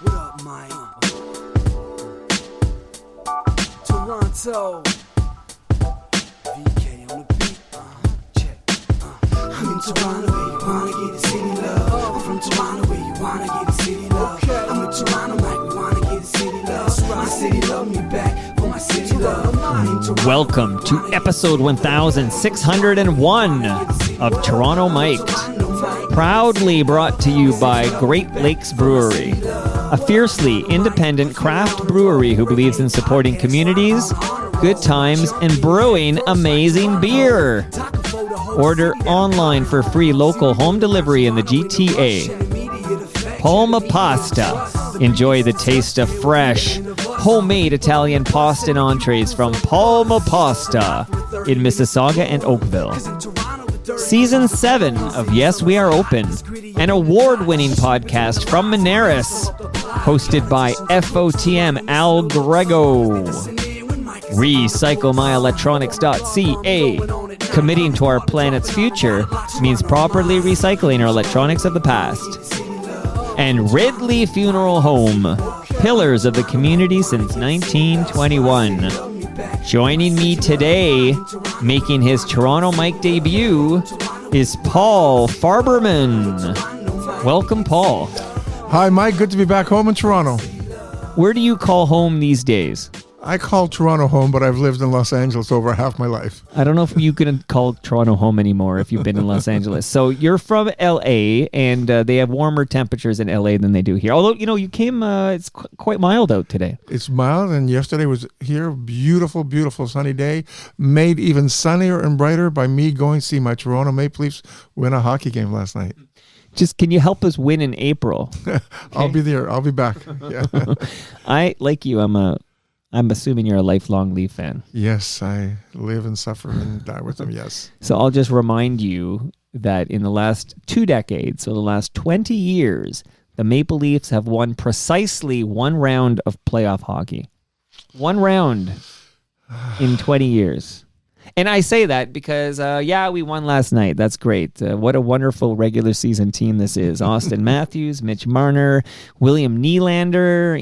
What up, Mike? Toronto. VK on the beat. Check. I'm in Toronto where you wanna get the city love. I'm from Toronto where you wanna get the city love. I'm in Toronto like we wanna get the city love. My city love me back for my city love. Welcome to episode 1601 of Toronto Mic'd. Proudly brought to you by Great Lakes Brewery, a fiercely independent craft brewery who believes in supporting communities, good times, and brewing amazing beer. Order online for free local home delivery in the GTA. Palma Pasta. Enjoy the taste of fresh, homemade Italian pasta and entrees from Palma Pasta in Mississauga and Oakville. Season 7 of Yes, We Are Open, an award-winning podcast from Monaris, hosted by FOTM Al Grego. RecycleMyElectronics.ca. Committing to our planet's future means properly recycling our electronics of the past. And Ridley Funeral Home, pillars of the community since 1921. Joining me today, making his Toronto Mike debut, is Paul Farberman. Welcome, Paul. Hi, Mike. Good to be back home in Toronto. Where do you call home these days? I call Toronto home, but I've lived in Los Angeles over half my life. I don't know if you can call Toronto home anymore if you've been in Los Angeles. So you're from L.A., and they have warmer temperatures in L.A. than they do here. Although, you came, it's quite mild out today. It's mild, and yesterday was here. Beautiful, beautiful sunny day. Made even sunnier and brighter by me going to see my Toronto Maple Leafs win a hockey game last night. Just, can you help us win in April? Okay. I'll be there. I'll be back. Yeah. Like you, I'm assuming you're a lifelong Leaf fan. Yes, I live and suffer and die with them, yes. So I'll just remind you that in the last 2 decades, so the last 20 years, the Maple Leafs have won precisely one round of playoff hockey. One round in 20 years. And I say that because, we won last night. That's great. What a wonderful regular season team this is. Austin Matthews, Mitch Marner, William Nylander,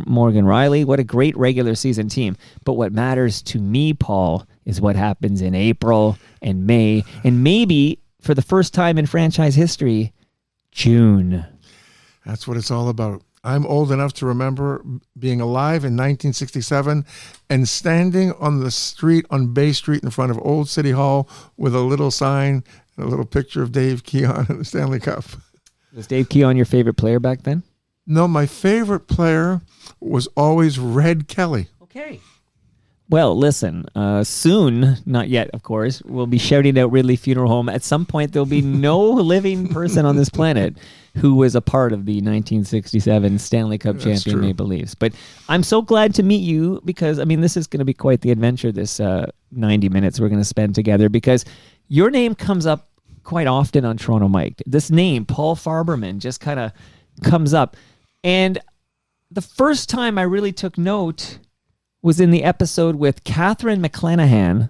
Morgan Riley. What a great regular season team. But what matters to me, Paul, is what happens in April and May, and maybe for the first time in franchise history, June. That's what it's all about. I'm old enough to remember being alive in 1967 and standing on the street on Bay Street in front of Old City Hall with a little sign and a little picture of Dave Keon and the Stanley Cup. Was Dave Keon your favorite player back then? No, my favorite player was always Red Kelly. Okay. Well, listen, soon, not yet, of course, we'll be shouting out Ridley Funeral Home. At some point, there'll be no living person on this planet who was a part of the 1967 Stanley Cup champion Maple Leafs. But I'm so glad to meet you because, this is going to be quite the adventure, this 90 minutes we're going to spend together, because your name comes up quite often on Toronto Mike. This name, Paul Farberman, just kind of comes up. And the first time I really took note was in the episode with Catherine McClanahan,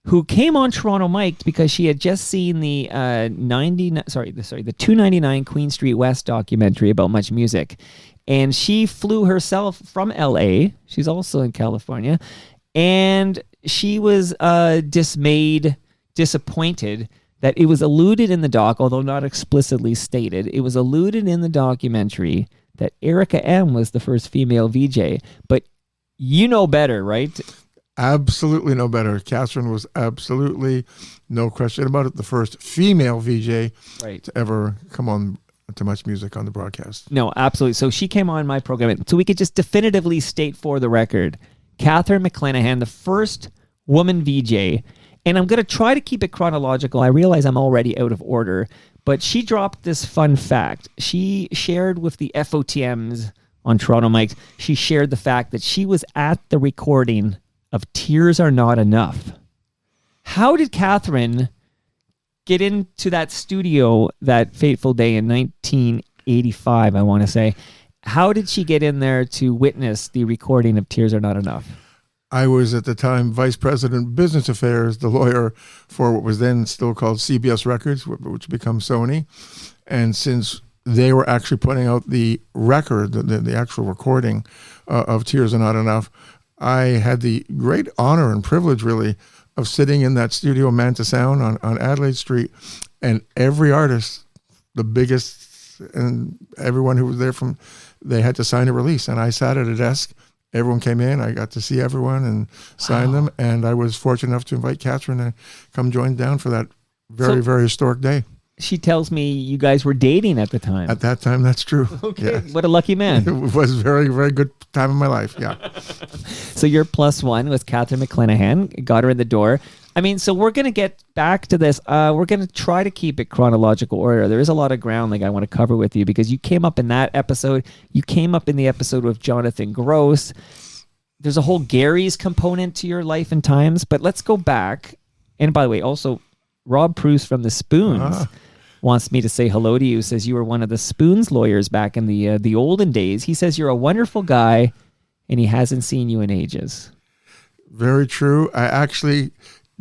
who came on Toronto Mike because she had just seen the 299 Queen Street West documentary about Much Music. And she flew herself from LA. She's also in California. And she was dismayed, disappointed that it was alluded in the doc, although not explicitly stated, it was alluded in the documentary that Erica M was the first female VJ. But you know better, right? Absolutely no better. Catherine was absolutely, no question about it, the first female VJ to ever come on to Much Music on the broadcast. No, absolutely. So she came on my program. So we could just definitively state for the record, Catherine McClanahan, the first woman VJ. And I'm going to try to keep it chronological. I realize I'm already out of order. But she dropped this fun fact. She shared with the FOTMs on Toronto Mike, she shared the fact that she was at the recording of Tears Are Not Enough. How did Catherine get into that studio that fateful day in 1985, I want to say? How did she get in there to witness the recording of Tears Are Not Enough? I was at the time Vice President Business Affairs, the lawyer for what was then still called CBS Records, which became Sony. And since they were actually putting out the record, the actual recording of Tears Are Not Enough. I had the great honor and privilege, really, of sitting in that studio, Manta Sound, on Adelaide Street, and every artist, the biggest, and everyone who was there they had to sign a release. And I sat at a desk. Everyone came in. I got to see everyone and sign them. And I was fortunate enough to invite Catherine to come join down for that very, very historic day. She tells me you guys were dating at the time. At that time, that's true. Okay, yeah. What a lucky man. It was a very, very good time in my life, yeah. So your +1 was Catherine McClenahan, got her in the door. I mean, so we're going to get back to this. We're going to try to keep it chronological order. There is a lot of ground I want to cover with you because you came up in that episode. You came up in the episode with Jonathan Gross. There's a whole Gary's component to your life and times, but let's go back. And by the way, also, Rob Proust from the Spoons wants me to say hello to you. Says you were one of the Spoons lawyers back in the olden days. He says you're a wonderful guy, and he hasn't seen you in ages. Very true. I actually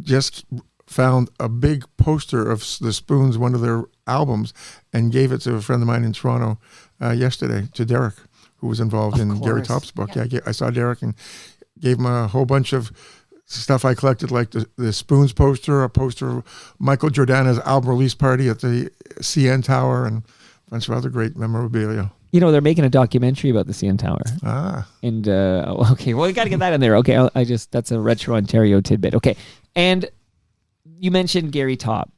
just found a big poster of the Spoons, one of their albums, and gave it to a friend of mine in Toronto yesterday, to Derek, who was involved in Gary Topp's book. Yeah, I saw Derek and gave him a whole bunch of stuff I collected, like the Spoons poster, a poster of Michael Giordano's album release party at the CN Tower, and a bunch of other great memorabilia. You know, they're making a documentary about the CN Tower. And, okay, well, we got to get that in there. Okay, that's a Retro Ontario tidbit. Okay, and you mentioned Gary Topp.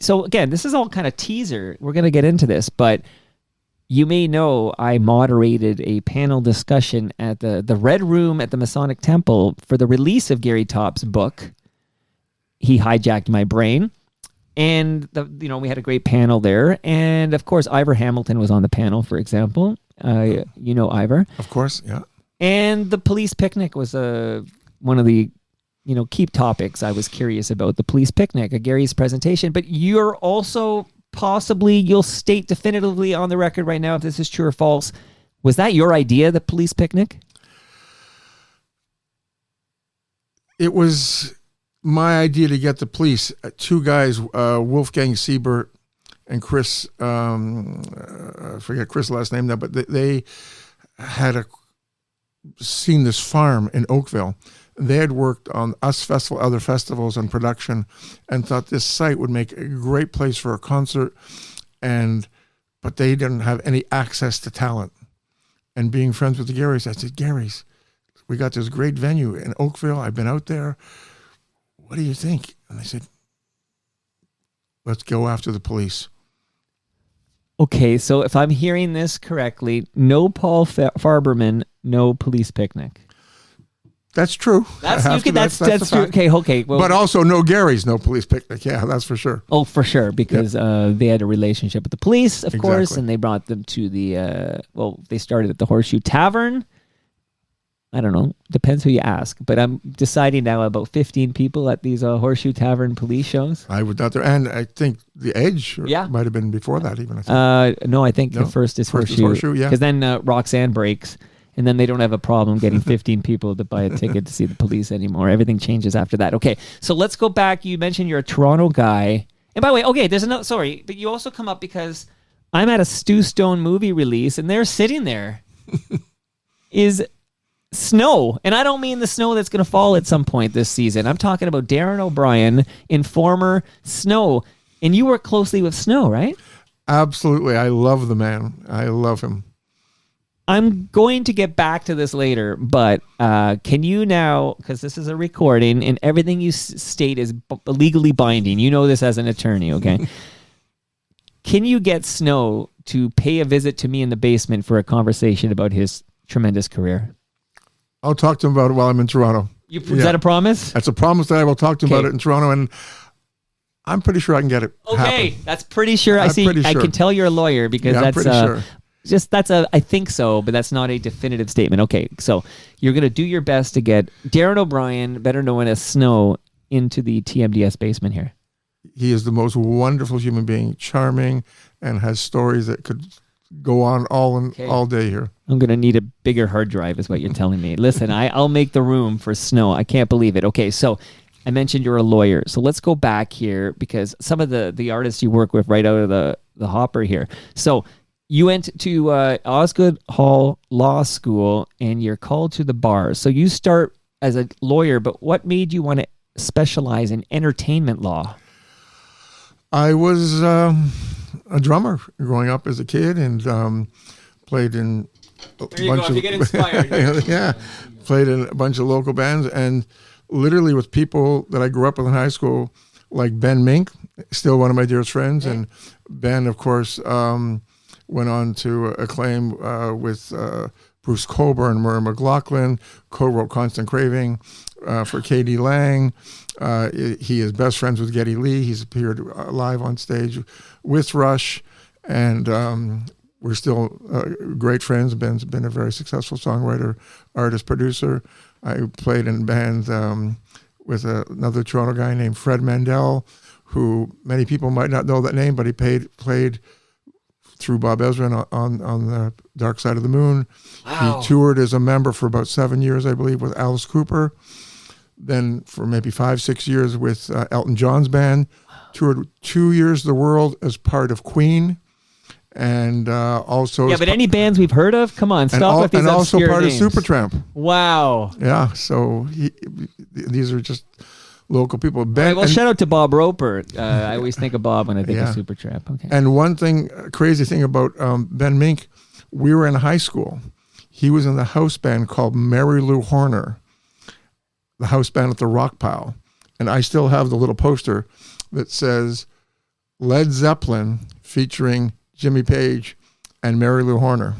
So, again, this is all kind of teaser. We're going to get into this, but you may know I moderated a panel discussion at the Red Room at the Masonic Temple for the release of Gary Topp's book, He Hijacked My Brain. And, we had a great panel there. And, of course, Ivor Hamilton was on the panel, for example. You know Ivor. Of course, yeah. And the police picnic was one of the, key topics I was curious about, the police picnic, Gary's presentation. But you're also possibly, you'll state definitively on the record right now if this is true or false. Was that your idea, the police picnic? It was my idea to get the police, two guys, Wolfgang Siebert and Chris, I forget Chris' last name now, but they had seen this farm in Oakville. They had worked on US Festival, other festivals and production, and thought this site would make a great place for a concert, but they didn't have any access to talent. And being friends with the Garys, I said, Garys, we got this great venue in Oakville. I've been out there. What do you think? And they said, let's go after the police. Okay, so if I'm hearing this correctly, no Paul Farberman, no police picnic. That's true. That's true. Okay. Well, but also no Gary's, no police picnic. Yeah, that's for sure. Oh, for sure, because they had a relationship with the police, of course, and they brought them to they started at the Horseshoe Tavern. I don't know. Depends who you ask. But I'm deciding now about 15 people at these Horseshoe Tavern police shows. I was out there. And I think the Edge might have been before that even. I think. No, I think the first is Horseshoe. Yeah. Because then Roxanne breaks. And then they don't have a problem getting 15 people to buy a ticket to see the police anymore. Everything changes after that. Okay, so let's go back. You mentioned you're a Toronto guy. And by the way, okay, there's another, sorry, but you also come up because I'm at a Stu Stone movie release, and they're sitting there is snow. And I don't mean the snow that's going to fall at some point this season. I'm talking about Darren O'Brien in former Snow. And you work closely with Snow, right? Absolutely. I love the man. I love him. I'm going to get back to this later, but can you now, because this is a recording and everything you state is legally binding. You know this as an attorney, okay? Can you get Snow to pay a visit to me in the basement for a conversation about his tremendous career? I'll talk to him about it while I'm in Toronto. Is that a promise? That's a promise that I will talk to him about it in Toronto, and I'm pretty sure I can get it happen. That's pretty sure. I can tell you're a lawyer because that's pretty sure. I think so, but that's not a definitive statement. Okay, so you're going to do your best to get Darren O'Brien, better known as Snow, into the TMDS basement here. He is the most wonderful human being, charming, and has stories that could go on all day here. I'm going to need a bigger hard drive is what you're telling me. Listen, I'll make the room for Snow. I can't believe it. Okay, so I mentioned you're a lawyer. So let's go back here because some of the artists you work with right out of the hopper here. So You went to Osgood Hall Law School, and you're called to the bar. So you start as a lawyer, but what made you want to specialize in entertainment law? I was a drummer growing up as a kid, and played in a bunch of, you get inspired. yeah, played in a bunch of local bands, and literally with people that I grew up with in high school, like Ben Mink, still one of my dearest friends, and Ben, of course, went on to acclaim with Bruce Coburn, Murray McLaughlin, co-wrote Constant Craving for K.D. Lang. He is best friends with Geddy Lee. He's appeared live on stage with Rush, and we're still great friends. Ben's been a very successful songwriter, artist, producer. I played in bands with another Toronto guy named Fred Mandel, who many people might not know that name, but he played through Bob Ezrin on the Dark Side of the Moon. Wow. He toured as a member for about 7 years, I believe, with Alice Cooper. Then for maybe 5-6 years with Elton John's band. Toured 2 years the world as part of Queen. And also... Yeah, but any bands we've heard of? Come on, stop with these and also obscure part names. of Supertramp. Wow. Yeah, so these are just local people. Ben, Right, well, shout out to Bob Roper. I always think of Bob when I think of Supertramp. Okay. And one thing, crazy thing about Ben Mink, we were in high school. He was in the house band called Mary Lou Horner, the house band at the Rock Pile. And I still have the little poster that says Led Zeppelin featuring Jimmy Page and Mary Lou Horner.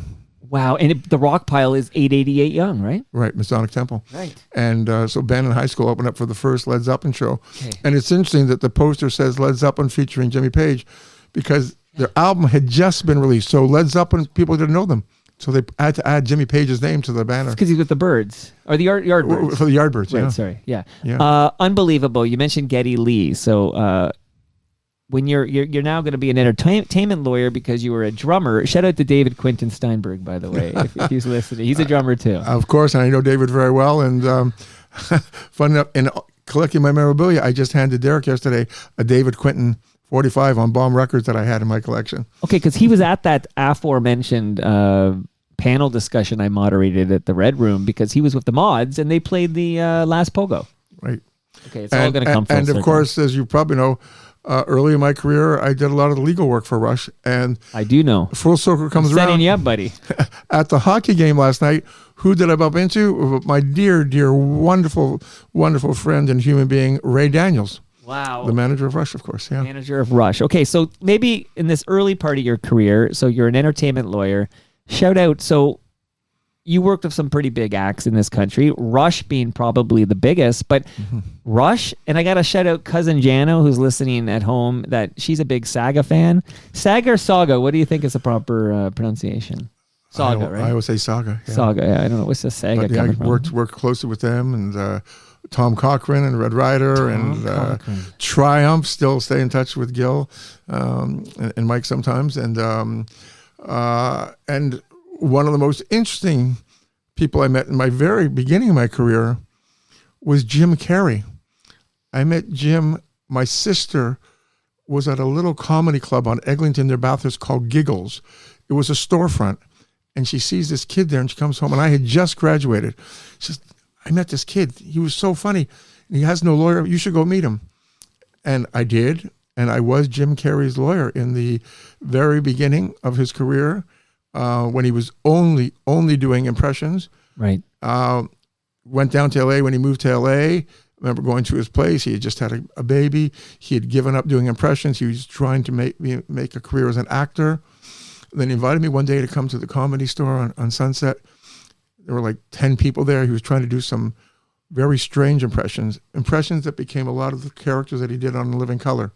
Wow, and the Rock Pile is 888 Young, right? Right, Masonic Temple. Right. And so Ben in high school opened up for the first Led Zeppelin show. Okay. And it's interesting that the poster says Led Zeppelin featuring Jimmy Page because their album had just been released. So Led Zeppelin, people didn't know them. So they had to add Jimmy Page's name to the banner. Because he's with the Birds. Or the Yardbirds. For the Yardbirds, Right, yeah. sorry. Yeah. Yeah. Unbelievable. You mentioned Geddy Lee. So when you're now going to be an entertainment lawyer because you were a drummer. Shout out to David Quinton Steinberg, by the way, if he's listening. He's a drummer too. Of course, and I know David very well. And fun enough, in collecting my memorabilia, I just handed Derek yesterday a David Quinton 45 on Bomb Records that I had in my collection. Okay, because he was at that aforementioned panel discussion I moderated at the Red Room because he was with the Mods and they played the Last Pogo. Right. Okay, it's all going to come full And of circle. course, as you probably know, early in my career, I did a lot of the legal work for Rush. And I do know. full circle comes Setting around. you up, buddy. At the hockey game last night, who did I bump into? My dear, dear, wonderful, wonderful friend and human being, Ray Daniels. Wow. The manager of Rush, of course. Yeah. Manager of Rush. Okay, so maybe in this early part of your career, so you're an entertainment lawyer. Shout out. So you worked with some pretty big acts in this country, Rush being probably the biggest, but Rush, and I got to shout out Cousin Jano, who's listening at home, that she's a big Saga fan. Saga or Saga? What do you think is the proper pronunciation? Saga, right? I would say Saga. Yeah. Saga, yeah. I don't know. What's the Saga But yeah, I coming from? worked closely with them and Tom Cochran and Red Rider and Triumph. Still stay in touch with Gil and Mike sometimes. And one of the most interesting people I met in my very beginning of my career was Jim Carrey. I met Jim. My sister was at a little comedy club on Eglinton near Bathurst called Giggles. It was a storefront. And she sees this kid there and she comes home and I had just graduated. She says, I met this kid. He was so funny. He has no lawyer. You should go meet him. And I did. And I was Jim Carrey's lawyer in the very beginning of his career when he was only doing impressions. Right. Went down to L.A. when he moved to L.A. Remember going to his place. He had just had a baby. He had given up doing impressions. He was trying to make a career as an actor. Then he invited me one day to come to the Comedy Store on Sunset. There were like 10 people there. He was trying to do some very strange impressions that became a lot of the characters that he did on Living Color.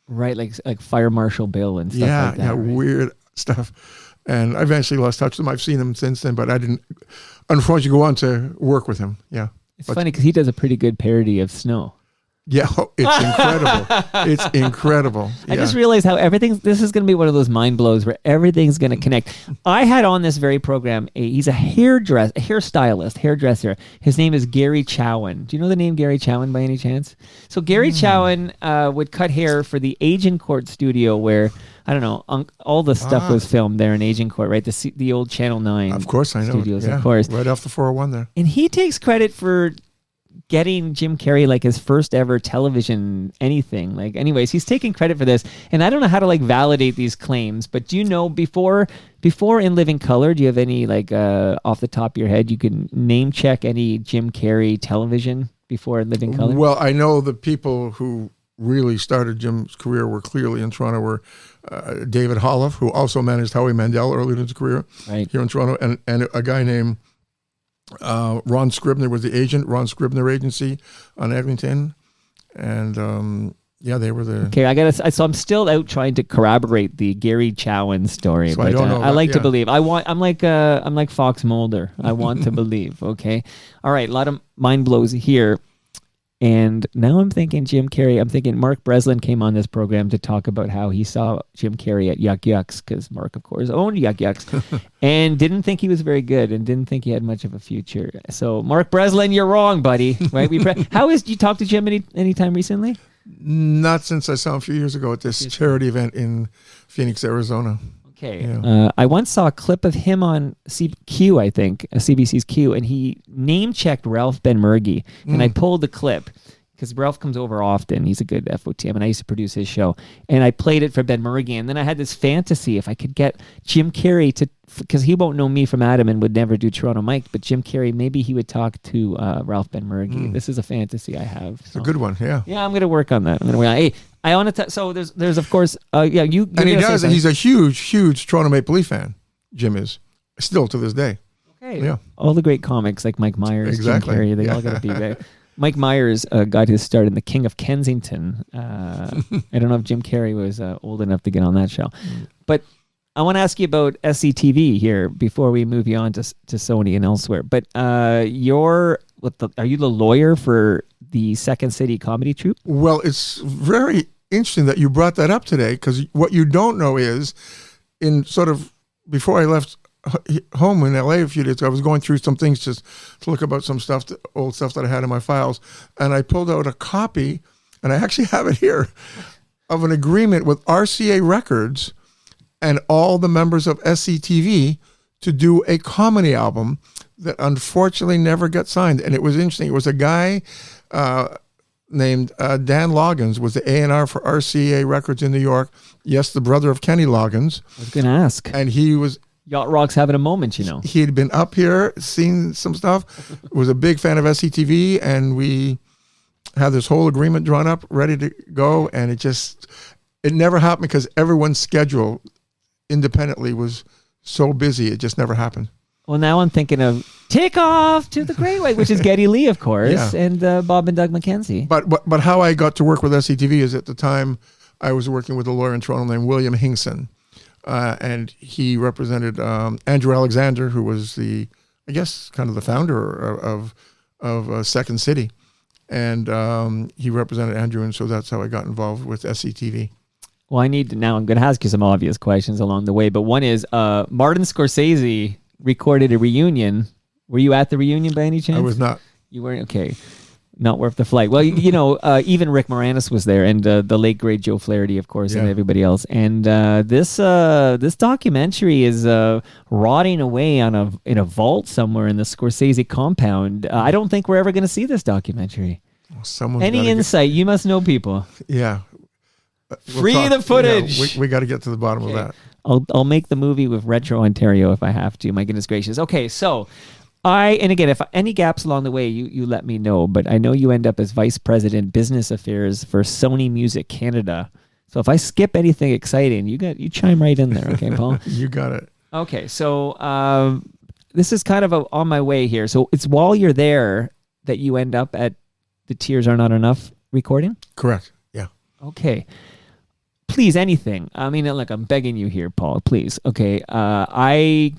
Right, like Fire Marshal Bill and stuff like that. Yeah, right? weird stuff. And I eventually lost touch with him. I've seen him since then, but I didn't, unfortunately, go on to work with him. Yeah. It's funny because he does a pretty good parody of Snow. Yeah, it's incredible. It's incredible. I just realized how this is going to be one of those mind blows where everything's going to connect. I had on this very program, he's a hairdresser. His name is Gary Chowan. Do you know the name Gary Chowan by any chance? So Gary Chowan would cut hair for the Agent Court studio where I don't know. All the stuff was filmed there in Agincourt, right? The old Channel 9 Of course, I know. studios, Yeah, of course. right off the 401 there. And he takes credit for getting Jim Carrey like his first ever television anything. Like, anyways, he's taking credit for this. And I don't know how to like validate these claims, but do you know before In Living Color, do you have any like off the top of your head, you can name check any Jim Carrey television before In Living Color? Well, I know the people who really started Jim's career were clearly in Toronto were David Holliff, who also managed Howie Mandel early in his career here in Toronto, and a guy named Ron Scribner was the agent, Ron Scribner Agency on Eglinton. And they were the... Okay, so I'm still out trying to corroborate the Gary Chowan story. So but I don't know. I like to believe. I'm like Fox Mulder. I want to believe, okay? All right, a lot of mind blows here. And now I'm thinking Jim Carrey. I'm thinking Mark Breslin came on this program to talk about how he saw Jim Carrey at Yuck Yucks, because Mark, of course, owned Yuck Yucks, and didn't think he was very good and didn't think he had much of a future. So, Mark Breslin, you're wrong, buddy. Right? Did you talk to Jim any time recently? Not since I saw him a few years ago at this charity event in Phoenix, Arizona. Okay. Yeah. I once saw a clip of him on Q, I think, CBC's Q, and he name-checked Ralph Benmergui. And I pulled the clip because Ralph comes over often. He's a good FOTM, and I used to produce his show. And I played it for Benmergui, and then I had this fantasy if I could get Jim Carrey to, because he won't know me from Adam and would never do Toronto Mike, but Jim Carrey, maybe he would talk to Ralph Benmergui. This is a fantasy I have. So. It's a good one, yeah. Yeah, I'm going to work on that. Hey, I want to. So there's of course, you. And he does. He's a huge Toronto Maple Leaf fan. Jim is still to this day. Okay. Yeah. All the great comics like Mike Myers, Exactly. Jim Carrey, they all got to be there. Mike Myers got his start in The King of Kensington. I don't know if Jim Carrey was old enough to get on that show, but I want to ask you about SCTV here before we move you on to Sony and elsewhere. But are you the lawyer for the Second City comedy troupe? Well, it's very interesting that you brought that up today, because what you don't know is, in sort of before I left home in LA a few days ago, I was going through some things just to look about some stuff, old stuff that I had in my files, and I pulled out a copy, and I actually have it here, of an agreement with RCA Records and all the members of SCTV to do a comedy album that unfortunately never got signed. And it was interesting. It was a guy named Dan Loggins, was the A&R for RCA Records in New York. Yes, the brother of Kenny Loggins. I was going to ask. And he was... Yacht Rock's having a moment, you know. He had been up here, seen some stuff, was a big fan of SCTV, and we had this whole agreement drawn up, ready to go, and it never happened because everyone's schedule independently was so busy, it just never happened. Well, now I'm thinking of Take Off to the Great White, which is Geddy Lee, of course, and Bob and Doug McKenzie. But how I got to work with SCTV is, at the time I was working with a lawyer in Toronto named William Hingson, and he represented Andrew Alexander, who was I guess kind of the founder of Second City, and he represented Andrew, and so that's how I got involved with SCTV. Well, I'm going to ask you some obvious questions along the way, but one is, Martin Scorsese recorded a reunion. Were you at the reunion by any chance? I was not. You weren't? Okay. Not worth the flight. Well, even Rick Moranis was there, and the late great Joe Flaherty, of course, and everybody else. And this documentary is rotting away in a vault somewhere in the Scorsese compound. I don't think we're ever going to see this documentary. Any insight? You must know people. Yeah. Free the footage. Yeah, we got to get to the bottom of that. I'll make the movie with Retro Ontario if I have to. My goodness gracious. Okay, so if any gaps along the way, you let me know. But I know you end up as Vice President Business Affairs for Sony Music Canada. So if I skip anything exciting, you chime right in there, okay, Paul? You got it. Okay, so this is kind of on my way here. So it's while you're there that you end up at the Tears Are Not Enough recording? Correct. Yeah. Okay. Please, anything. I mean, look, I'm begging you here, Paul, please. Okay. I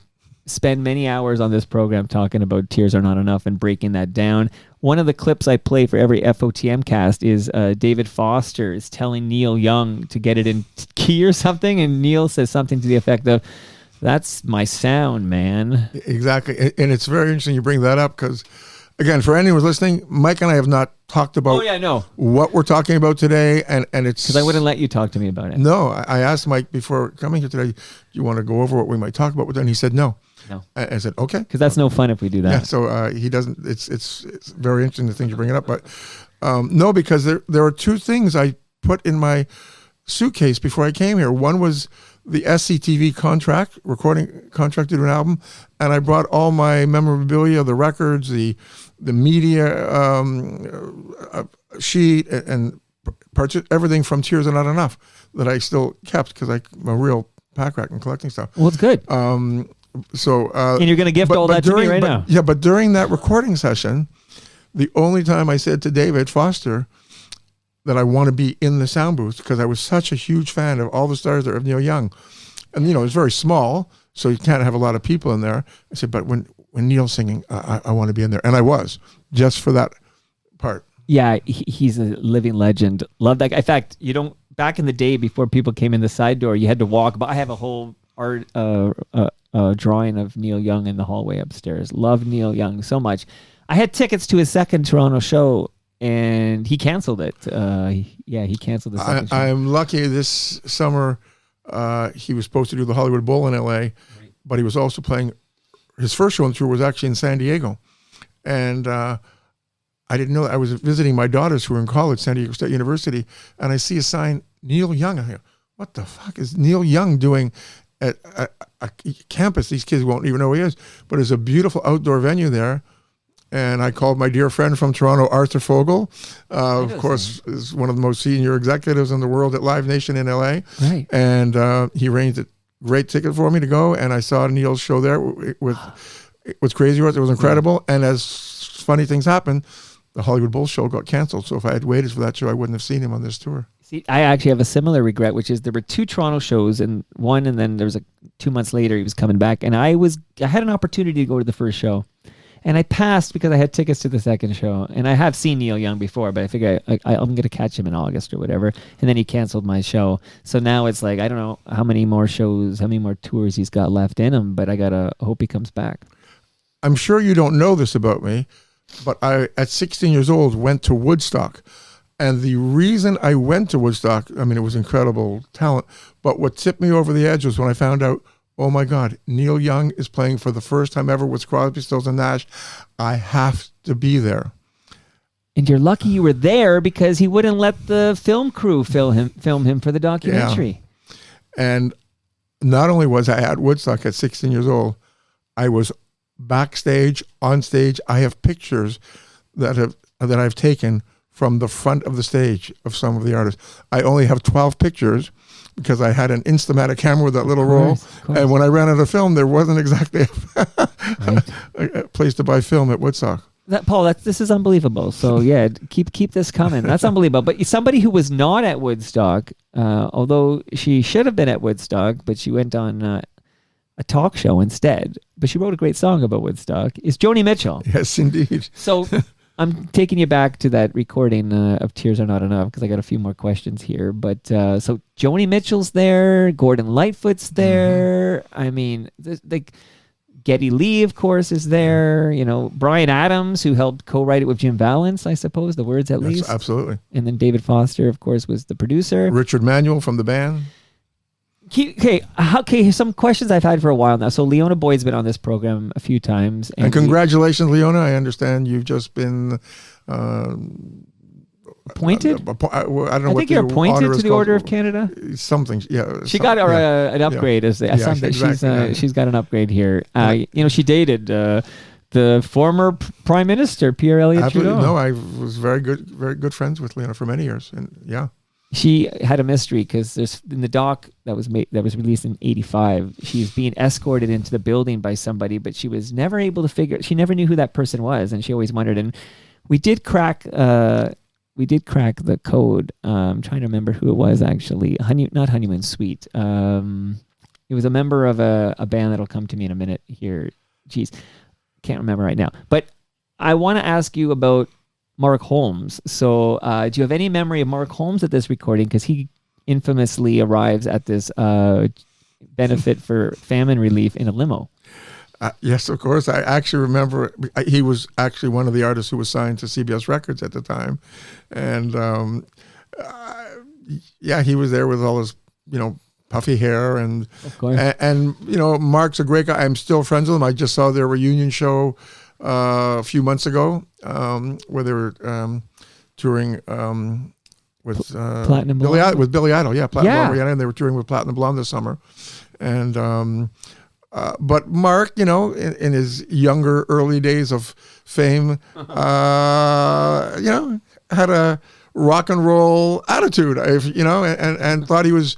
spend many hours on this program talking about Tears Are Not Enough and breaking that down. One of the clips I play for every FOTM cast is David Foster is telling Neil Young to get it in key or something, and Neil says something to the effect of, "That's my sound, man." Exactly. And it's very interesting you bring that up, because again, for anyone who's listening, Mike and I have not talked about no. what we're talking about today, and it's Because I wouldn't let you talk to me about it. No, I asked Mike before coming here today, do you want to go over what we might talk about? And he said no. No. I said, okay. Because that's no fun if we do that. Yeah, so he doesn't, it's very interesting the things you bring it up, but no, because there are two things I put in my suitcase before I came here. One was the SCTV recording contract to do an album, and I brought all my memorabilia, the records, the media sheet, and everything from Tears Are Not Enough that I still kept because I'm a real pack rat and collecting stuff. Well, it's good. So and you're going to gift all that to me right now. Yeah, but during that recording session, the only time I said to David Foster that I want to be in the sound booth, because I was such a huge fan of all the stars there of Neil Young. And, it's very small, so you can't have a lot of people in there. I said, but when Neil's singing, I want to be in there. And I was, just for that part. Yeah, he's a living legend. Love that guy. In fact, back in the day before people came in the side door, you had to walk. But I have a whole art drawing of Neil Young in the hallway upstairs. Love Neil Young so much. I had tickets to his second Toronto show, and he canceled it. He canceled the second show. I'm lucky this summer he was supposed to do the Hollywood Bowl in LA, but he was also playing, his first show on tour was actually in San Diego. And I didn't know that. I was visiting my daughters who were in college, San Diego State University, and I see a sign, Neil Young. I go, what the fuck is Neil Young doing at a campus? These kids won't even know who he is, but it's a beautiful outdoor venue there. And I called my dear friend from Toronto, Arthur Fogel. Of course, is one of the most senior executives in the world at Live Nation in LA. Right. And he arranged a great ticket for me to go. And I saw Neil's show there with Crazy Horse. It was incredible. And as funny things happened, the Hollywood Bowl show got canceled. So if I had waited for that show, I wouldn't have seen him on this tour. See, I actually have a similar regret, which is there were two Toronto shows, and then there was 2 months later he was coming back, and I had an opportunity to go to the first show. And I passed because I had tickets to the second show. And I have seen Neil Young before, but I figure I'm going to catch him in August or whatever. And then he canceled my show. So now it's like, I don't know how many more shows, how many more tours he's got left in him, but I got to hope he comes back. I'm sure you don't know this about me, but I, at 16 years old, went to Woodstock. And the reason I went to Woodstock, I mean, it was incredible talent, but what tipped me over the edge was when I found out, oh my God, Neil Young is playing for the first time ever with Crosby, Stills and Nash. I have to be there. And you're lucky you were there because he wouldn't let the film crew film him for the documentary. Yeah. And not only was I at Woodstock at 16 years old, I was backstage, on stage. I have pictures that I've taken from the front of the stage of some of the artists. I only have 12 pictures because I had an Instamatic camera with that little roll. And when I ran out of film, there wasn't exactly a place to buy film at Woodstock. Paul, this is unbelievable. So yeah, keep this coming. That's unbelievable. But somebody who was not at Woodstock, although she should have been at Woodstock, but she went on a talk show instead. But she wrote a great song about Woodstock, is Joni Mitchell. Yes, indeed. So I'm taking you back to that recording of Tears Are Not Enough because I got a few more questions here. But so Joni Mitchell's there, Gordon Lightfoot's there. Mm-hmm. I mean, Geddy Lee, of course, is there. You know, Bryan Adams, who helped co-write it with Jim Vallance, I suppose, the words at least. Absolutely. And then David Foster, of course, was the producer. Richard Manuel from the band. Okay, some questions I've had for a while now. So Leona Boyd's been on this program a few times. And congratulations, Leona. I understand you've just been appointed? I don't know. I think you're appointed to the Order of Canada. Something, yeah. She got an upgrade as something. Exactly, she's got an upgrade here. She dated the former Prime Minister Pierre Elliott Trudeau. No, I was very good friends with Leona for many years, and yeah. She had a mystery because there's in the doc that was released in '85. She's being escorted into the building by somebody, but she was never able to figure. She never knew who that person was, and she always wondered. And we did crack the code. I'm trying to remember who it was actually. Not Honeymoon Suite. It was a member of a band that'll come to me in a minute here. Jeez, can't remember right now. But I want to ask you about Mark Holmes. So do you have any memory of Mark Holmes at this recording? Because he infamously arrives at this benefit for famine relief in a limo. Yes, of course. I actually remember he was actually one of the artists who was signed to CBS Records at the time. And he was there with all his, puffy hair. And, Of course. and, Mark's a great guy. I'm still friends with him. I just saw their reunion show a few months ago where they were touring with Platinum Billy Blonde? with Billy Idol. Yeah, Platinum Yeah. Blonde. And they were touring with Platinum Blonde this summer. And but Mark, in his younger early days of fame, had a rock and roll attitude, and thought he was,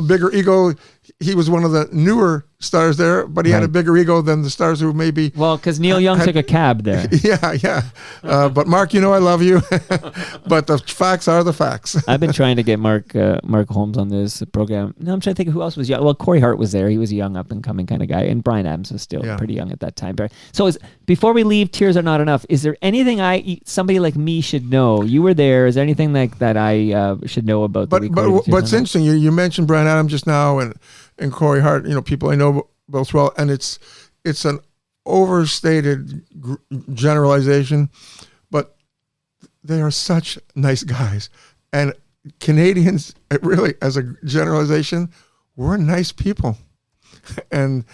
bigger ego. He was one of the newer stars there, but he had a bigger ego than the stars who maybe. Well, because Neil Young took a cab there. Yeah. But Mark, I love you, but the facts are the facts. I've been trying to get Mark Holmes on this program. No, I'm trying to think of who else was young. Well, Corey Hart was there. He was a young up and coming kind of guy, and Bryan Adams was still pretty young at that time. So, before we leave, Tears Are Not Enough. Is there anything somebody like me should know? You were there. Is there anything like that I should know about? But what's interesting, you mentioned Bryan Adams just now, and Corey Hart. People I know both well, and it's an overstated generalization, but they are such nice guys. And Canadians, really, as a generalization, we're nice people. and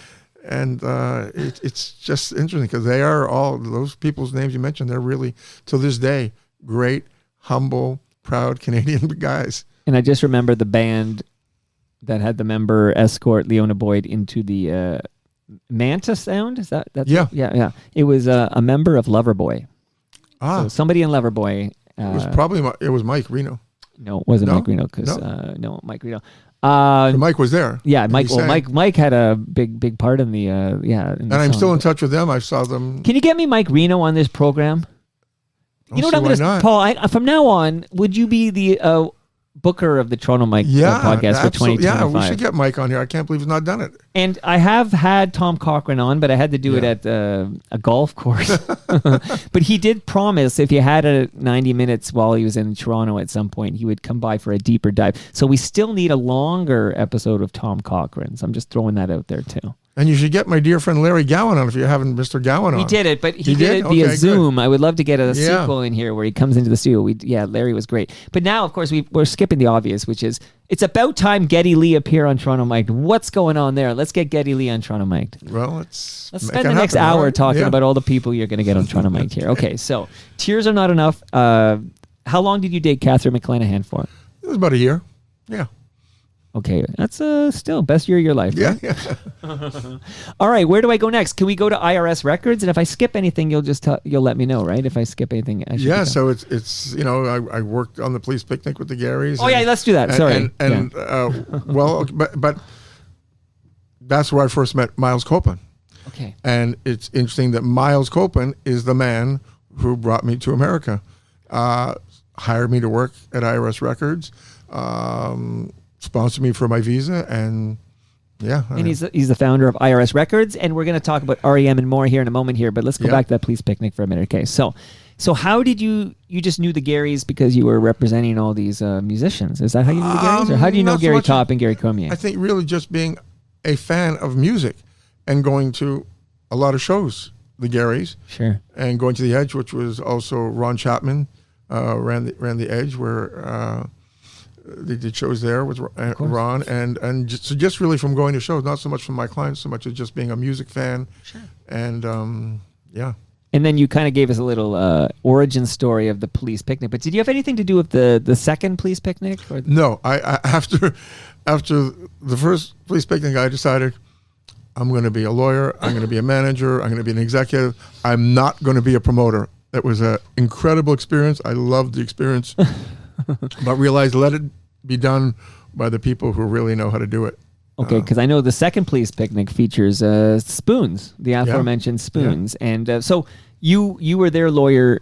it's just interesting because they are all those people's names you mentioned. They're really, to this day, great, humble, proud Canadian guys. And I just remember the band that had the member escort Leona Boyd into the Manta Sound. Is that's yeah. It was a member of Loverboy. So somebody in Loverboy. It was probably Mike Reno. No, it wasn't Mike Reno because Mike Reno. Mike was there. Yeah, Mike. Well, Mike had a big part in the and I'm still in touch with them. I saw them. Can you get me Mike Reno on this program? You know what I'm going to, Paul? From now on, would you be the booker of the Toronto Mike podcast for 2025? Yeah, we should get Mike on here. I can't believe he's not done it. And I have had Tom Cochran on, but I had to do it at a golf course. But he did promise if you had 90 minutes while he was in Toronto at some point, he would come by for a deeper dive. So we still need a longer episode of Tom Cochran. So I'm just throwing that out there too. And you should get my dear friend Larry Gowan on if you haven't Mr. Gowan on. He did it, but he did it via Zoom. Good. I would love to get a sequel in here where he comes into the studio. Larry was great. But now, of course, we're skipping the obvious, which is it's about time Geddy Lee appear on Toronto Mic'd. What's going on there? Let's get Geddy Lee on Toronto Mic'd. Well, let's spend the next hour talking about all the people you're going to get on Toronto Mic'd here. Okay, so Tears Are Not Enough. How long did you date Catherine McClanahan for? It was about a year. Yeah. Okay, that's still best year of your life. Yeah. Right? All right, where do I go next? Can we go to IRS Records? And if I skip anything, you'll let me know, right? If I skip anything, so it's I worked on the police picnic with the Garys. Oh, let's do that. Sorry. But that's where I first met Miles Copeland. Okay. And it's interesting that Miles Copeland is the man who brought me to America, hired me to work at IRS Records. Sponsored me for my visa, and he's the founder of IRS Records, and we're going to talk about REM and more here in a moment here, but let's go back to that police picnic for a minute. Okay, so how did you just knew the Garys because you were representing all these musicians? Is that how you knew the Garys, or how do you know Gary Topp and Gary Cormier? I think really just being a fan of music and going to a lot of shows, the Garys, sure, and going to the Edge, which was also Ron Chapman ran the Edge, where they did shows there with Ron, and just really from going to shows, not so much from my clients, so much as just being a music fan. Sure. And And then you kind of gave us a little origin story of the police picnic. But did you have anything to do with the second police picnic? No, I after the first police picnic, I decided I'm going to be a lawyer, I'm going to be a manager, I'm going to be an executive. I'm not going to be a promoter. It was an incredible experience. I loved the experience. But realized let it be done by the people who really know how to do it. Okay, because I know the second police picnic features Spoons, the aforementioned Spoons. Yeah. And so you were their lawyer,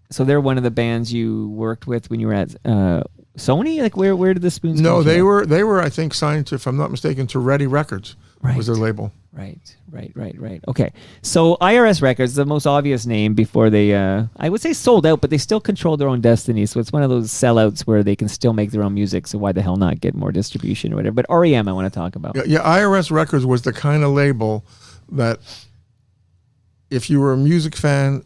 so they're one of the bands you worked with when you were at Sony? Like where did the Spoons come from? They were I think signed to, if I'm not mistaken, to Ready Records. Right. Was their label. Right. Okay. So IRS Records, the most obvious name before they, I would say sold out, but they still control their own destiny. So it's one of those sellouts where they can still make their own music. So why the hell not get more distribution or whatever? But REM I want to talk about. Yeah, IRS Records was the kind of label that if you were a music fan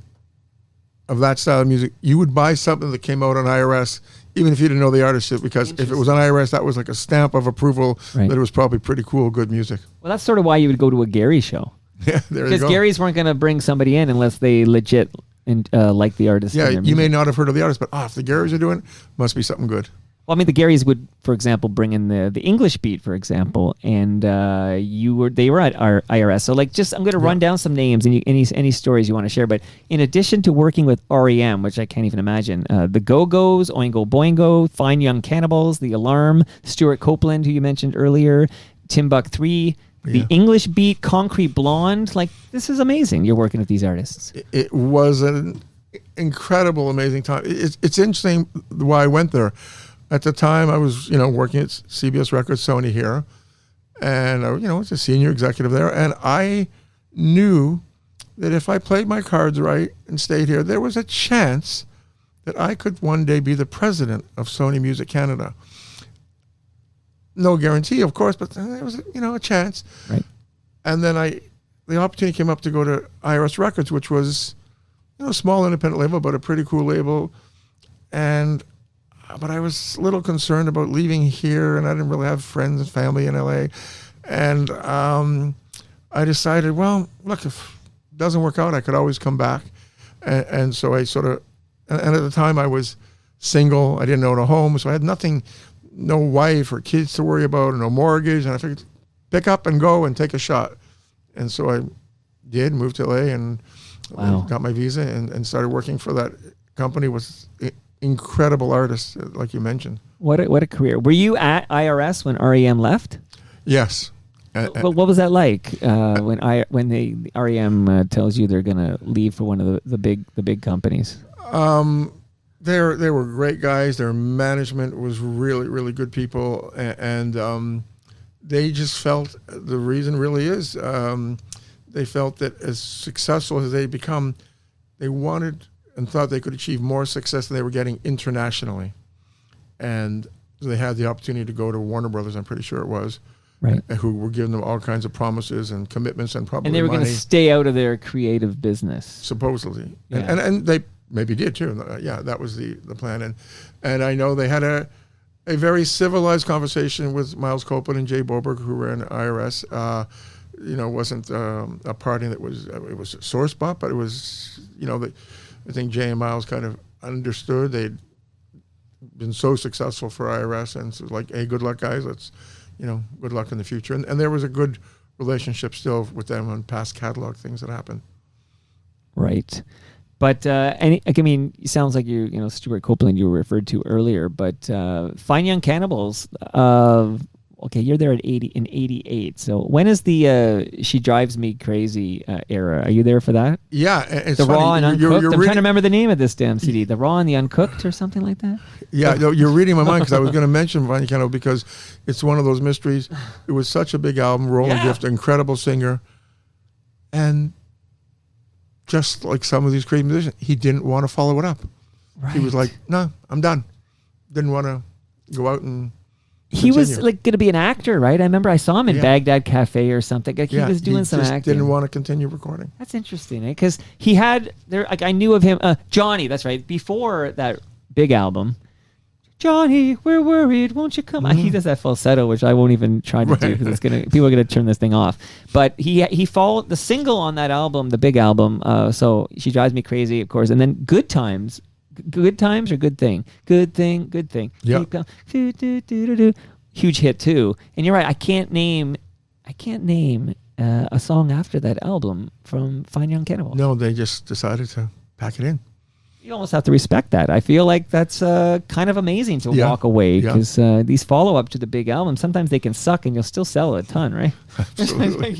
of that style of music, you would buy something that came out on IRS, even if you didn't know the artist, because if it was on IRS, that was like a stamp of approval that it was probably pretty cool, good music. Well, that's sort of why you would go to a Gary show. Yeah, there you go. Because Gary's weren't going to bring somebody in unless they legit like the artist. Yeah, you may not have heard of the artist, but if the Garys are doing it, must be something good. Well, I mean, the Garys would, for example, bring in the English beat, for example, and they were at our IRS. So, like, I'm going to run down some names and any stories you want to share. But in addition to working with REM, which I can't even imagine, the Go-Go's, Oingo Boingo, Fine Young Cannibals, The Alarm, Stuart Copeland, who you mentioned earlier, Timbuk 3, the English beat, Concrete Blonde. Like, this is amazing. You're working with these artists. It was an incredible, amazing time. It's interesting why I went there. At the time, I was, working at CBS Records, Sony here, and I, was a senior executive there. And I knew that if I played my cards right and stayed here, there was a chance that I could one day be the president of Sony Music Canada. No guarantee, of course, but there was, a chance. Right. And then the opportunity came up to go to IRS Records, which was, a small independent label, but a pretty cool label, but I was a little concerned about leaving here, and I didn't really have friends and family in LA. And I decided, well, look, if it doesn't work out, I could always come back. And so I sort of, and at the time I was single. I didn't own a home, so I had nothing, no wife or kids to worry about, or no mortgage. And I figured, pick up and go and take a shot. And so I did, moved to LA and got my visa and started working for that company with incredible artists, like you mentioned. What a career. Were you at IRS when REM left? Yes. What was that like when the REM tells you they're going to leave for one of the big companies? They were great guys. Their management was really, really good people, and they just felt the reason really is they felt that as successful as they become, they wanted and thought they could achieve more success than they were getting internationally. And they had the opportunity to go to Warner Brothers, I'm pretty sure it was, right? Who were giving them all kinds of promises and commitments and probably and they were money. going to stay out of their creative business. Supposedly. Yeah. And they maybe did too. Yeah, that was the plan. And I know they had a very civilized conversation with Miles Copeland and Jay Boberg, who were in IRS. Wasn't a party that was, it was a sore spot, but it was, I think Jay and Miles kind of understood. They'd been so successful for IRS, and so like, hey, good luck, guys. Let's, good luck in the future. And there was a good relationship still with them on past catalog things that happened. Right. But it sounds like Stuart Copeland you were referred to earlier. But Fine Young Cannibals. Okay, you're there in 88. So when is the She Drives Me Crazy era? Are you there for that? Yeah, it's the funny. Raw and Uncooked. You're I'm trying to remember the name of this damn CD. The Raw and the Uncooked or something like that? Yeah, you're reading my mind because I was going to mention Fine Young Cannibals because it's one of those mysteries. It was such a big album. Roland Gift, incredible singer. And just like some of these great musicians, he didn't want to follow it up. Right. He was like, no, I'm done. Didn't want to go out and He was like going to be an actor, right? I remember I saw him in Baghdad Cafe or something. Like he was doing some acting. Didn't want to continue recording. That's interesting, because he had there. Like I knew of him, Johnny. That's right. Before that big album, Johnny, we're worried. Won't you come? He does that falsetto, which I won't even try to do because people are gonna turn this thing off. But he followed the single on that album, the big album. So She Drives Me Crazy, of course, and then Good Times. Good Times or Good Thing? Good Thing. Yeah. Huge hit too. And you're right. I can't name a song after that album from Fine Young Cannibals. No, they just decided to pack it in. You almost have to respect that. I feel like that's kind of amazing to walk away, because these follow-up to the big album, sometimes they can suck and you'll still sell a ton, right? Absolutely.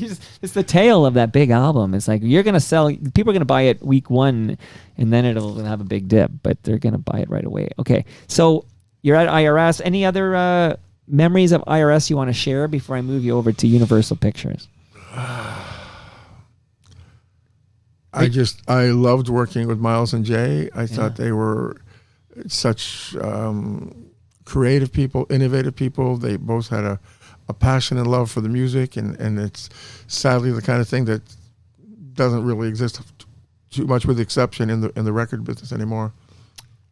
It's the tail of that big album. It's like you're going to sell, people are going to buy it week one and then it'll have a big dip, but they're going to buy it right away. Okay, so you're at IRS. Any other memories of IRS you want to share before I move you over to Universal Pictures? I loved working with Miles and Jay. I thought they were such creative people, innovative people. They both had a a passion and love for the music, and it's sadly the kind of thing that doesn't really exist too much, with exception in the record business anymore.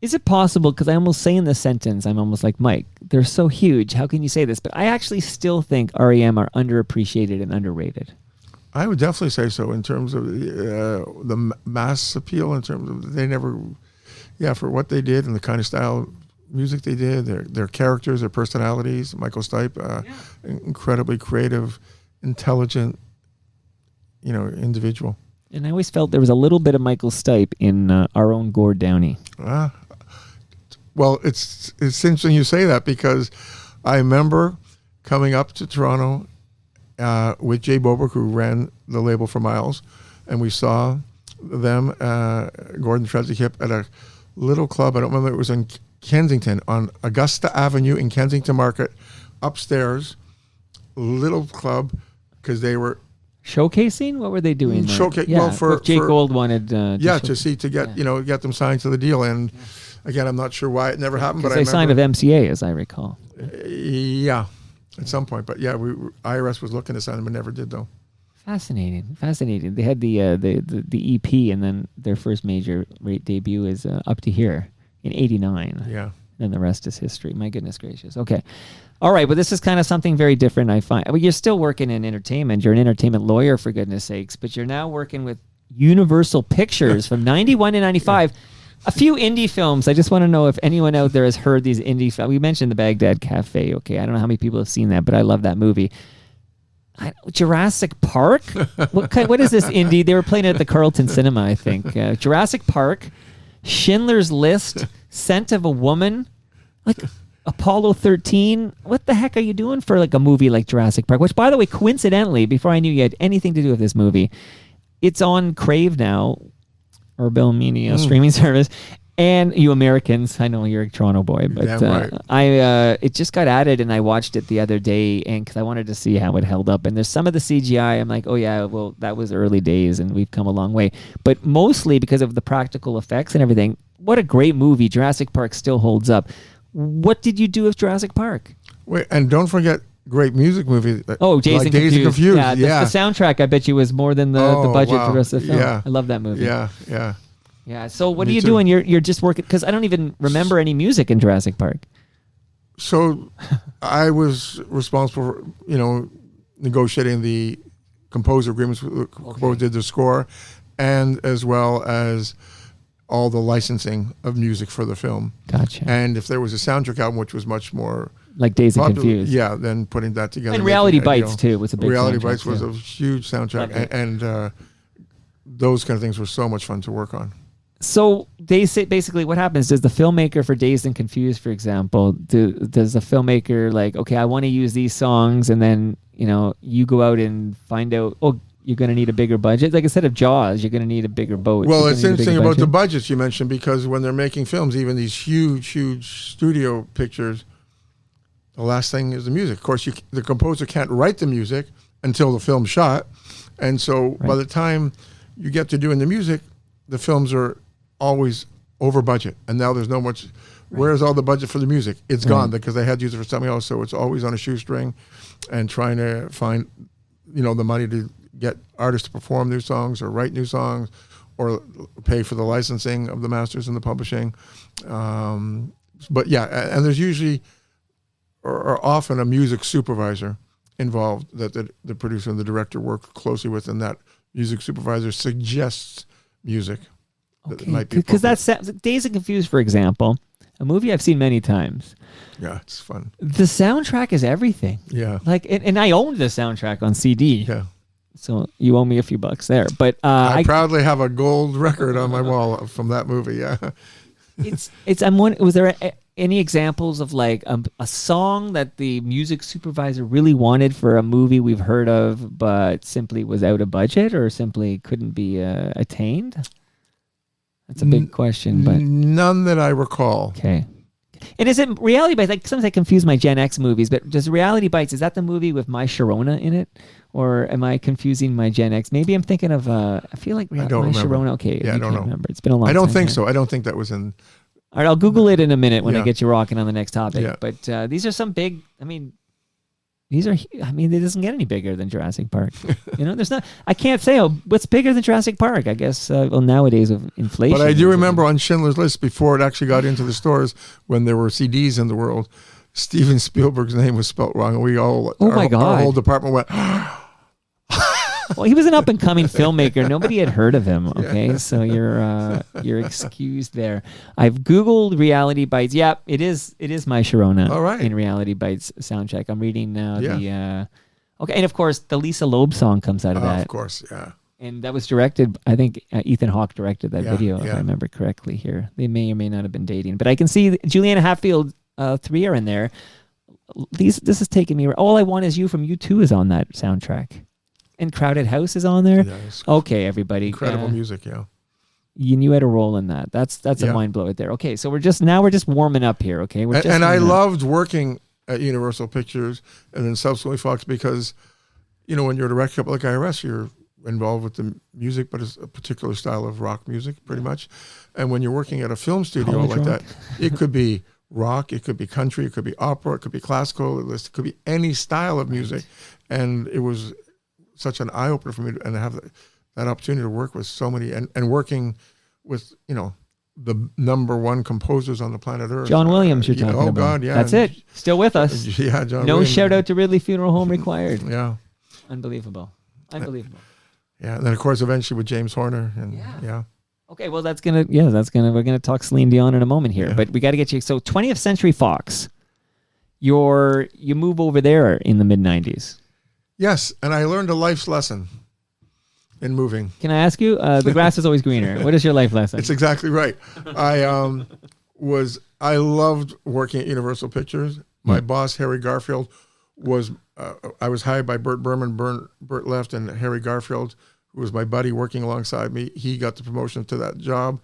Is it possible, because I almost say in the sentence, I'm almost like, Mike, they're so huge, how can you say this? But I actually still think REM are underappreciated and underrated. I would definitely say so, in terms of the mass appeal, in terms of they never, for what they did and the kind of style music they did, their characters, their personalities. Michael Stipe, incredibly creative, intelligent, individual. And I always felt there was a little bit of Michael Stipe in our own Gord Downey. Well, it's interesting you say that, because I remember coming up to Toronto with Jay Bobrick, who ran the label for Miles, and we saw them, Gordon Tragic Hip, at a little club. I don't remember, it was in Kensington, on Augusta Avenue in Kensington Market, upstairs, little club, because they were showcasing. What were they doing? Showcase. Yeah, well, for Jake Gold wanted. To get them signed to the deal, and again, I'm not sure why it never happened, but they signed with MCA, as I recall. At some point, but IRS was looking to sign them and never did, though. Fascinating. They had the EP, and then their first major rate debut is Up to Here in '89. Yeah. And the rest is history. My goodness gracious. Okay. All right. But this is kind of something very different, I find. You're still working in entertainment. You're an entertainment lawyer, for goodness sakes. But you're now working with Universal Pictures from 91 to 95. A few indie films. I just want to know if anyone out there has heard these indie films. We mentioned the Baghdad Cafe. Okay. I don't know how many people have seen that, but I love that movie. Jurassic Park? What is this indie? They were playing it at the Carlton Cinema, I think. Jurassic Park, Schindler's List, Scent of a Woman, like Apollo 13. What the heck are you doing for like a movie like Jurassic Park? Which, by the way, coincidentally, before I knew you had anything to do with this movie, it's on Crave now, or Bell Media streaming service. And you Americans, I know you're a Toronto boy, but right. It just got added, and I watched it the other day, and because I wanted to see how it held up. And there's some of the CGI, I'm like, oh yeah, well that was early days, and we've come a long way. But mostly because of the practical effects and everything. What a great movie! Jurassic Park still holds up. What did you do with Jurassic Park? Wait, and don't forget, great music movie. Dazed and Confused. Yeah, the soundtrack I bet you was more than the budget for the rest of the film. Yeah. I love that movie. Yeah. So what are you doing? You're just working, because I don't even remember any music in Jurassic Park. So I was responsible for, negotiating the composer agreements with the composer did the score, and as well as all the licensing of music for the film. Gotcha. And if there was a soundtrack album, which was much more like Dazed and Confused. Yeah, then putting that together. And Reality Bites too was a big Reality soundtrack. Bites was a huge soundtrack, and those kind of things were so much fun to work on. So they say basically what happens, does the filmmaker for Dazed and Confused, for example, does the filmmaker like, okay, I want to use these songs, and then, you go out and find out, oh, you're going to need a bigger budget? Like instead of Jaws, you're going to need a bigger boat. Well, it's interesting about the budgets you mentioned, because when they're making films, even these huge studio pictures, the last thing is the music. Of course, the composer can't write the music until the film's shot. And so by the time you get to doing the music, the films are always over budget, and now there's no much. Where's all the budget for the music? It's gone, because they had to use it for something else. So it's always on a shoestring, and trying to find, the money to get artists to perform new songs or write new songs, or pay for the licensing of the masters and the publishing. But and there's usually or often a music supervisor involved that the producer and the director work closely with, and that music supervisor suggests music. Okay, because that's Dazed and Confused, for example, a movie I've seen many times. Yeah, it's fun. The soundtrack is everything. Yeah, and I owned the soundtrack on CD. Yeah, so you owe me a few bucks there. But I proudly have a gold record on my wall from that movie. Yeah, was there any examples of like a song that the music supervisor really wanted for a movie we've heard of, but simply was out of budget or simply couldn't be attained? That's a big question, but none that I recall. Okay. And is it Reality Bites? Like sometimes I confuse my Gen X movies, but does Reality Bites, is that the movie with My Sharona in it? Or am I confusing my Gen X? Maybe I'm thinking of, I feel like I don't remember. Sharona. Okay, yeah, I don't know. Remember. It's been a long time. I don't think so. I don't think that was in. All right, I'll Google it in a minute when I get you rocking on the next topic. Yeah. But these are some big, These are, I mean, it doesn't get any bigger than Jurassic Park. There's not, I can't say, what's bigger than Jurassic Park? I guess, well, nowadays with inflation. But I do remember on Schindler's List, before it actually got into the stores, when there were CDs in the world, Steven Spielberg's name was spelt wrong. And we all, our whole department went, well, he was an up-and-coming filmmaker. Nobody had heard of him, okay? So you're excused there. I've Googled Reality Bites. Yeah, it is my Sharona in Reality Bites soundtrack. I'm reading now okay, and of course, the Lisa Loeb song comes out of that. Of course, yeah. And that was directed, I think Ethan Hawke directed that video, if I remember correctly here. They may or may not have been dating. But I can see Juliana Hatfield, 3 are in there. This is taking me... All I Want Is You from U2 is on that soundtrack. And Crowded House is on there. Okay, everybody. Incredible music, yeah. You had a role in that. That's a mind blower there. Okay, so we're just warming up here. Okay, and I loved working at Universal Pictures and then subsequently Fox because, when you're a record company like IRS, you're involved with the music, but it's a particular style of rock music, pretty much. And when you're working at a film studio like that, it could be rock, it could be country, it could be opera, it could be classical, it could be any style of music, and it was such an eye-opener for me to have that opportunity to work with so many and working with the #1 composers on the planet Earth. John Williams, you're talking about. Oh God, yeah, that's it. Still with us. Yeah, John. No Williams. shout out to Ridley Funeral Home required. Yeah, unbelievable. Yeah, and then of course eventually with James Horner and Okay, well we're gonna talk Celine Dion in a moment here, but we got to get you. So 20th Century Fox, you move over there in the mid-90s. Yes, and I learned a life's lesson in moving. Can I ask you? The grass is always greener. What is your life lesson? It's exactly right. I loved working at Universal Pictures. My boss, Harry Garfield, was I was hired by Burt Berman. Burt left, and Harry Garfield, who was my buddy working alongside me, he got the promotion to that job.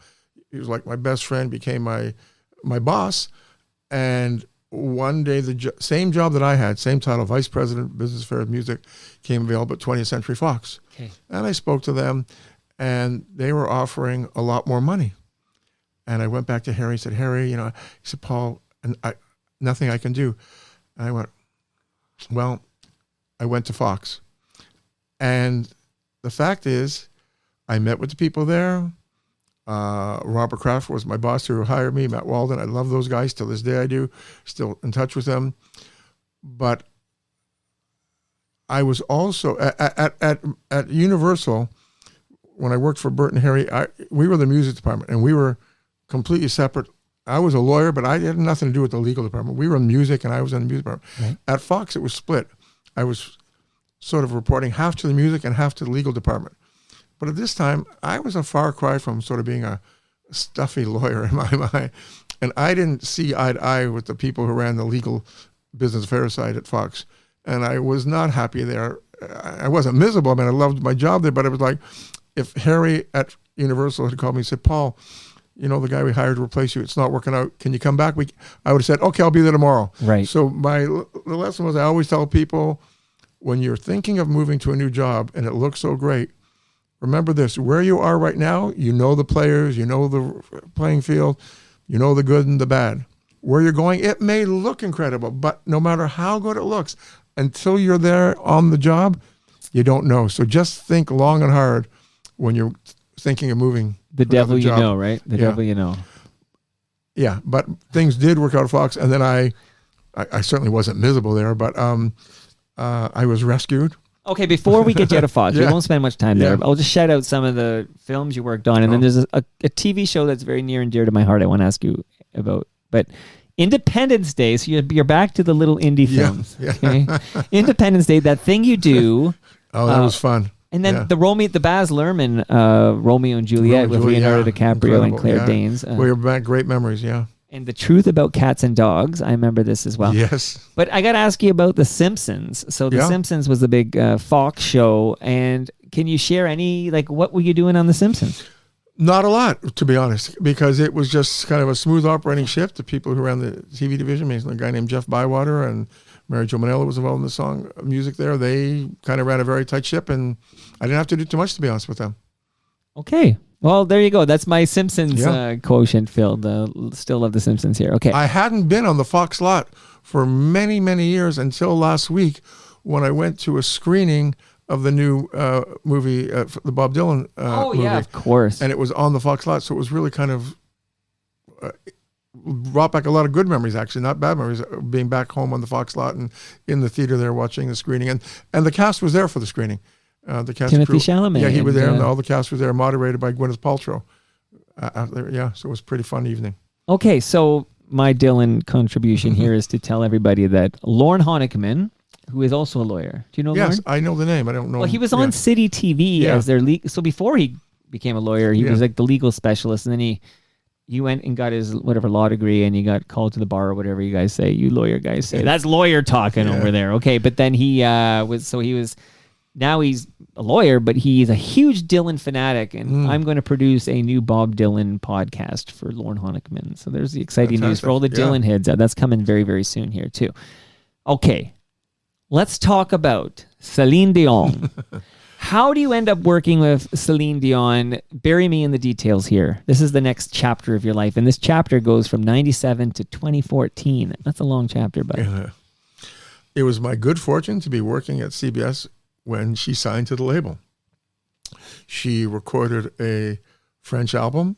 He was like my best friend, became my boss, and one day the same job that I had, same title, Vice President, Business Affairs Music, came available at 20th Century Fox. Okay. And I spoke to them, and they were offering a lot more money. And I went back to Harry and said, Harry, he said, Paul, and nothing I can do. And I went, well, I went to Fox. And the fact is, I met with the people there. Robert Kraft was my boss who hired me, Matt Walden. I love those guys. Till this day I do. Still in touch with them. But I was also at Universal, when I worked for Burt and Harry, we were the music department, and we were completely separate. I was a lawyer, but I had nothing to do with the legal department. We were in music, and I was in the music department. Right. At Fox, it was split. I was sort of reporting half to the music and half to the legal department. But at this time, I was a far cry from sort of being a stuffy lawyer in my mind. And I didn't see eye to eye with the people who ran the legal business affairs side at Fox. And I was not happy there. I wasn't miserable. I mean, I loved my job there, but it was like if Harry at Universal had called me and said, Paul, the guy we hired to replace you, it's not working out. Can you come back? I would have said, okay, I'll be there tomorrow. Right. So the lesson was I always tell people, when you're thinking of moving to a new job and it looks so great, remember this, where you are right now, the players, the playing field, the good and the bad. Where you're going, it may look incredible, but no matter how good it looks, until you're there on the job, you don't know. So just think long and hard when you're thinking of moving. The devil you know, right? The devil you know. Yeah, but things did work out at Fox, and then I certainly wasn't miserable there, but I was rescued. Okay, before we get you out of Fox, we won't spend much time there. I'll just shout out some of the films you worked on, and then there's a TV show that's very near and dear to my heart I want to ask you about. But Independence Day, so you're back to the little indie films. Yeah. Okay? Independence Day, that thing you do. Oh, that was fun. And then the Baz Luhrmann Romeo and Juliet with Leonardo DiCaprio and Claire Danes. We're back, great memories, yeah. And The Truth About Cats and Dogs. I remember this as well. Yes. But I got to ask you about The Simpsons. So The Simpsons was the big Fox show. And can you share what were you doing on The Simpsons? Not a lot, to be honest, because it was just kind of a smooth operating ship. The people who ran the TV division, a guy named Jeff Bywater and Mary Jo Manella was involved in the song music there. They kind of ran a very tight ship, and I didn't have to do too much, to be honest with them. Okay. Well, there you go. That's my Simpsons Yeah. quotient filled. Still love the Simpsons here. Okay. I hadn't been on the Fox lot for many, many years until last week when I went to a screening of the new movie, the Bob Dylan movie. Yeah, of course. And it was on the Fox lot, so it was really kind of brought back a lot of good memories, actually, not bad memories, being back home on the Fox lot and in the theater there watching the screening. And the cast was there for the screening. The cast Timothy crew. Chalamet. Yeah, he was there, and all the cast was there, moderated by Gwyneth Paltrow. So it was a pretty fun evening. Okay, so my Dylan contribution here is to tell everybody that Lorne Honickman, who is also a lawyer. Do you know Yes, Lorne? I know the name. I don't know. Well, he was on City TV as their so before he became a lawyer, he was like the legal specialist, and then he went and got his whatever law degree, and he got called to the bar or whatever you guys say. You lawyer guys say that's lawyer talking over there. Okay, but then he was. Now he's a lawyer, but he's a huge Dylan fanatic, and I'm going to produce a new Bob Dylan podcast for Lorne Honickman. So there's the exciting news for all the Dylan heads. That's coming very, very soon here too. Okay, let's talk about Celine Dion. How do you end up working with Celine Dion? Bury me in the details here. This is the next chapter of your life, and this chapter goes from 97 to 2014. That's a long chapter, but it was my good fortune to be working at CBS when she signed to the label. She recorded a French album.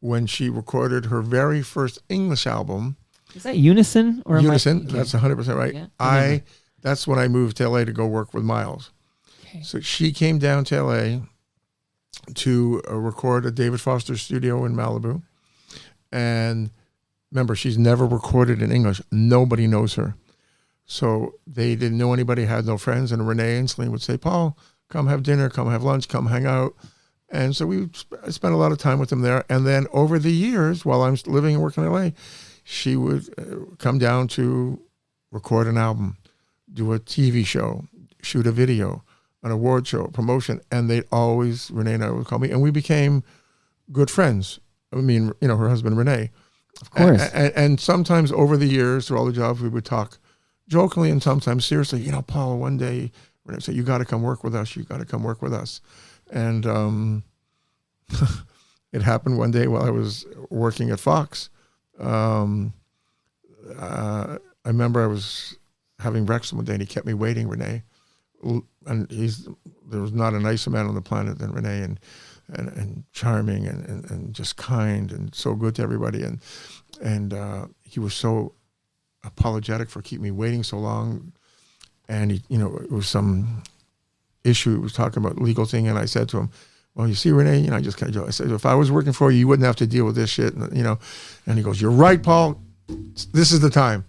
When she recorded her very first English album. Is that Unison? Or Unison, that's 100% right. Yeah. That's when I moved to LA to go work with Miles. Okay. So she came down to LA to record at David Foster's studio in Malibu. And remember, she's never recorded in English. Nobody knows her. So they didn't know anybody, had no friends. And Renee and Celine would say, Paul, come have dinner, come have lunch, come hang out. And so I spent a lot of time with them there. And then over the years, while I'm living and working in LA, she would come down to record an album, do a TV show, shoot a video, an award show, promotion. And Renee and I would call me, and we became good friends. I mean, her husband, Renee. Of course. And sometimes over the years, through all the jobs, we would talk jokingly and sometimes seriously. Paul, one day, Renee said, you got to come work with us. You got to come work with us. And it happened one day while I was working at Fox. I remember I was having breakfast one day, and he kept me waiting, Renee. And there was not a nicer man on the planet than Renee, and charming and just kind and so good to everybody. And he was so apologetic for keeping me waiting so long. And it was some issue. He was talking about legal thing, and I said to him, well, you see, Renee, I just kind of joke. I said, if I was working for you, you wouldn't have to deal with this shit. And he goes, you're right, Paul. This is the time.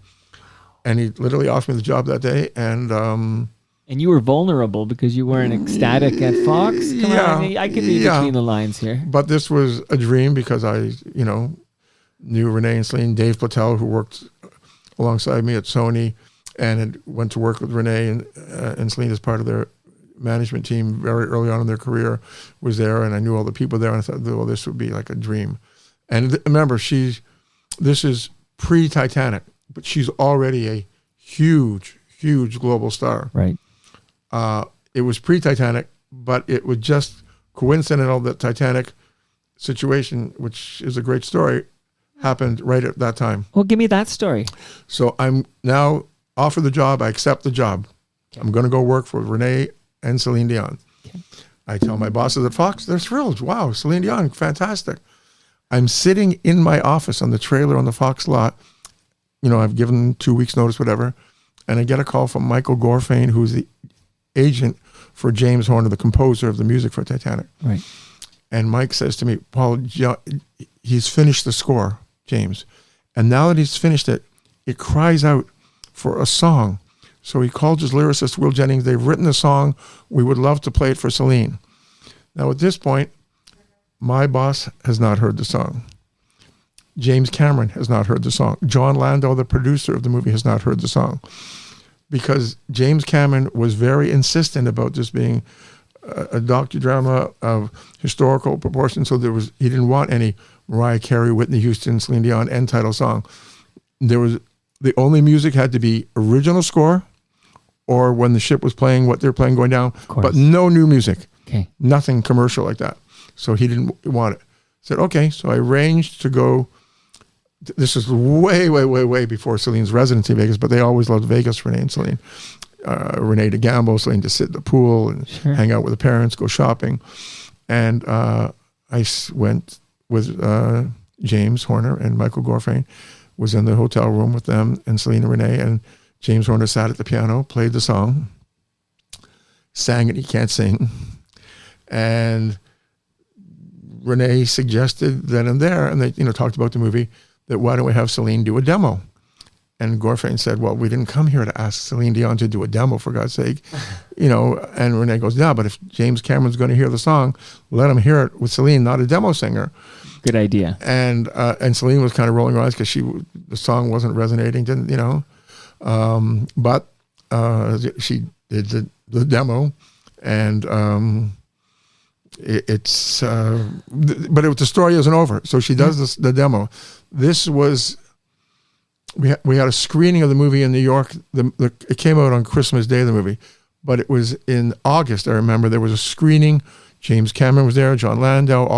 And he literally offered me the job that day. And you were vulnerable because you weren't ecstatic at Fox. Come on, I could read between the lines here. But this was a dream because I, knew Renee and Celine, Dave Platel, who worked alongside me at Sony, and went to work with Renee and Celine as part of their management team very early on in their career, was there, and I knew all the people there, and I thought, well, this would be like a dream. And remember, this is pre-Titanic, but she's already a huge, huge global star. Right. It was pre-Titanic, but it was just coincidental that Titanic situation, which is a great story, happened right at that time. Well, give me that story. So I'm now offered the job. I accept the job. Okay. I'm going to go work for Renee and Celine Dion. Okay. I tell my bosses at Fox, they're thrilled. Wow, Celine Dion, fantastic. I'm sitting in my office on the trailer on the Fox lot. I've given 2 weeks notice, whatever. And I get a call from Michael Gorfain, who's the agent for James Horner, the composer of the music for Titanic. Right. And Mike says to me, Paul, he's finished the score, James. And now that he's finished it, it cries out for a song. So he called his lyricist, Will Jennings. They've written a song. We would love to play it for Celine. Now, at this point, my boss has not heard the song. James Cameron has not heard the song. John Landau, the producer of the movie, has not heard the song. Because James Cameron was very insistent about this being a docudrama of historical proportions. So he didn't want any Mariah Carey, Whitney Houston, Celine Dion end title song. The only music had to be original score, or when the ship was playing what they're playing going down, but no new music. Okay. Nothing commercial like that. So he didn't want it. Said, okay. So I arranged to go. This is way, way, way, way before Celine's residency in Vegas, but they always loved Vegas, Renee and Celine. Renee to gamble, Celine to sit in the pool and hang out with the parents, go shopping. And went with James Horner, and Michael Gorfain was in the hotel room with them, and Celine and Renee, and James Horner sat at the piano, played the song, sang it, he can't sing. And Renee suggested then and there, and they talked about the movie, that why don't we have Celine do a demo? And Gorfain said, well, we didn't come here to ask Celine Dion to do a demo, for God's sake. And Renee goes, yeah, but if James Cameron's going to hear the song, let him hear it with Celine, not a demo singer. Good idea. And Celine was kind of rolling her eyes because the song wasn't resonating, but she did the demo, and but the story isn't over. So she does the demo. This was, we had a screening of the movie in New York. It came out on Christmas Day, the movie, but it was in August. I remember there was a screening. James Cameron was there, John Landau,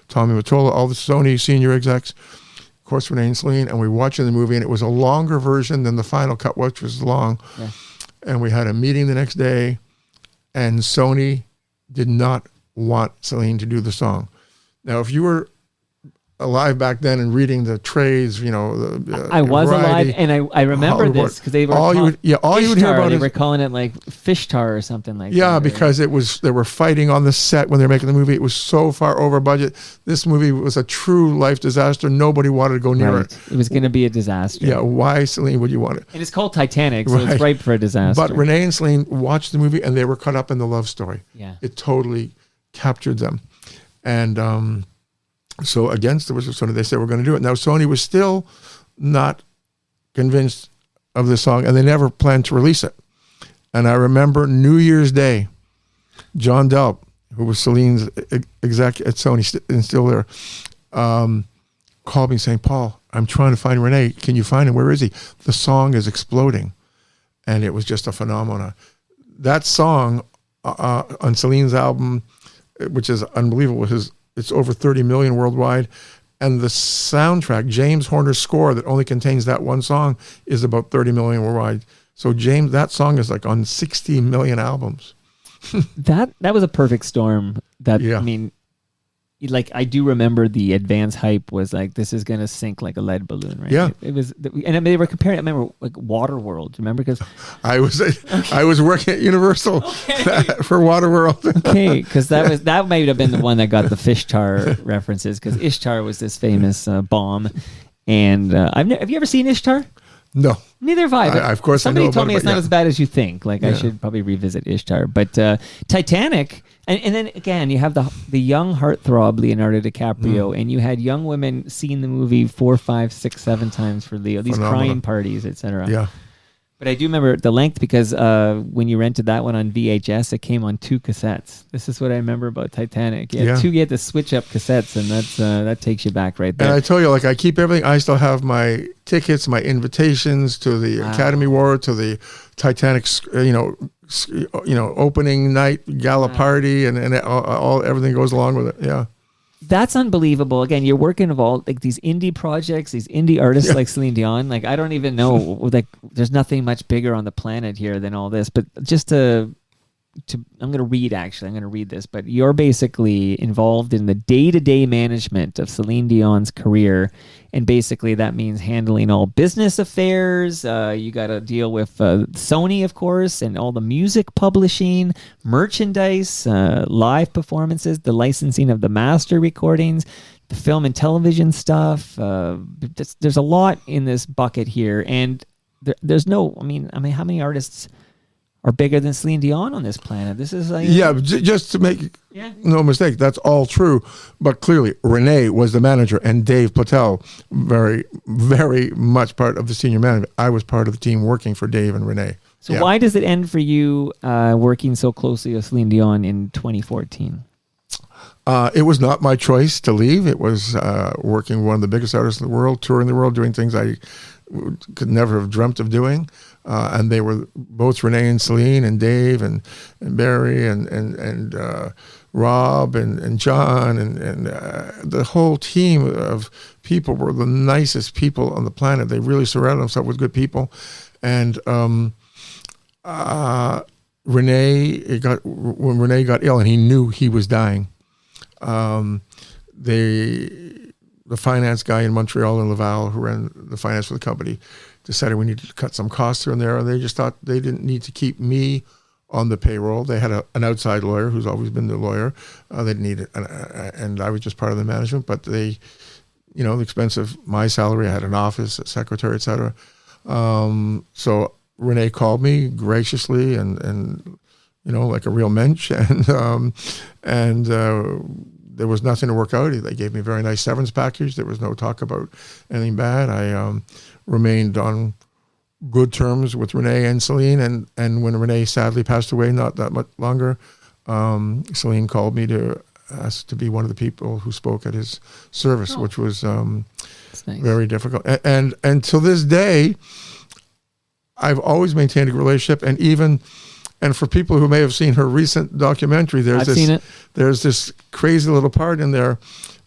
Tommy Mottola, all the Sony senior execs, of course Renee and Celine, and we were watching the movie, and it was a longer version than the final cut, which was long. Yeah. And we had a meeting the next day, and Sony did not want Celine to do the song. Now, if you were alive back then and reading the trades, I was alive, and I remember this because they were all you would hear about they were calling it like fish tar or something like that. Yeah, because they were fighting on the set when they were making the movie. It was so far over budget. This movie was a true life disaster. Nobody wanted to go near it. It was going to be a disaster. Yeah, why, Celine, would you want it? And it's called Titanic, so it's ripe for a disaster. But Renee and Celine watched the movie, and they were caught up in the love story. Yeah, it totally captured them. And so against Sony, they said, we're going to do it. Now, Sony was still not convinced of the song, and they never planned to release it. And I remember New Year's Day, John Delp, who was Celine's exec at Sony and still there, called me saying, Paul, I'm trying to find Renee. Can you find him? Where is he? The song is exploding. And it was just a phenomenon. That song on Celine's album, which is unbelievable, it's over 30 million worldwide. And the soundtrack, James Horner's score that only contains that one song, is about 30 million worldwide. So that song is like on 60 million albums. That was a perfect storm. I mean, like, I do remember the advance hype was like, this is going to sink like a lead balloon, right? Yeah. It was, and I mean, they were comparing, I remember like Waterworld. Remember? Because I was working at Universal for Waterworld. Okay. Because that might have been the one that got the fish tar references, because Ishtar was this famous bomb. And have you ever seen Ishtar? No. Neither have I. Of course, somebody I know told me about it's not as bad as you think. Like, I should probably revisit Ishtar. But Titanic, and then again, you have the young heartthrob Leonardo DiCaprio, and you had young women seeing the movie 4, 5, 6, 7 times for Leo. These crying parties, etc. Yeah. But I do remember the length, because when you rented that one on VHS, it came on 2 cassettes. This is what I remember about Titanic. You had to switch up cassettes, and that takes you back right there. And I told you, like, I keep everything. I still have my tickets, my invitations to the Academy Award, to the Titanic, opening night gala party, and all everything goes along with it. Yeah. That's unbelievable. Again, you're working of all like these indie projects, these indie artists like Celine Dion. Like, I don't even know, like, there's nothing much bigger on the planet here than all this. But just I'm going to read this, but you're basically involved in the day-to-day management of Celine Dion's career. And basically that means handling all business affairs. You got to deal with Sony, of course, and all the music publishing, merchandise, live performances, the licensing of the master recordings, the film and television stuff. There's a lot in this bucket here. And there's no, I mean, how many artists are bigger than Celine Dion on this planet? This is like... Yeah, just to make no mistake, that's all true. But clearly, Renee was the manager, and Dave Platel, very, very much part of the senior management. I was part of the team working for Dave and Renee. So why does it end for you working so closely with Celine Dion in 2014? It was not my choice to leave. It was working with one of the biggest artists in the world, touring the world, doing things I could never have dreamt of doing. And they were both Renee and Celine and Dave and Barry and Rob and John and the whole team of people were the nicest people on the planet. They really surrounded themselves with good people. And when Renee got ill and he knew he was dying, the finance guy in Montreal and Laval who ran the finance for the company decided we needed to cut some costs here and there. And they just thought they didn't need to keep me on the payroll. They had an outside lawyer who's always been the lawyer. They didn't need it. And I was just part of the management, but they, the expense of my salary, I had an office, a secretary, et cetera. So Renee called me graciously and like a real mensch. And there was nothing to work out. They gave me a very nice severance package. There was no talk about anything bad. I remained on good terms with Renee and Celine. And when Renee sadly passed away, not that much longer, Celine called me to ask to be one of the people who spoke at his service, which was nice. Very difficult. And to this day, I've always maintained a relationship. And for people who may have seen her recent documentary, I've seen it. There's this crazy little part in there.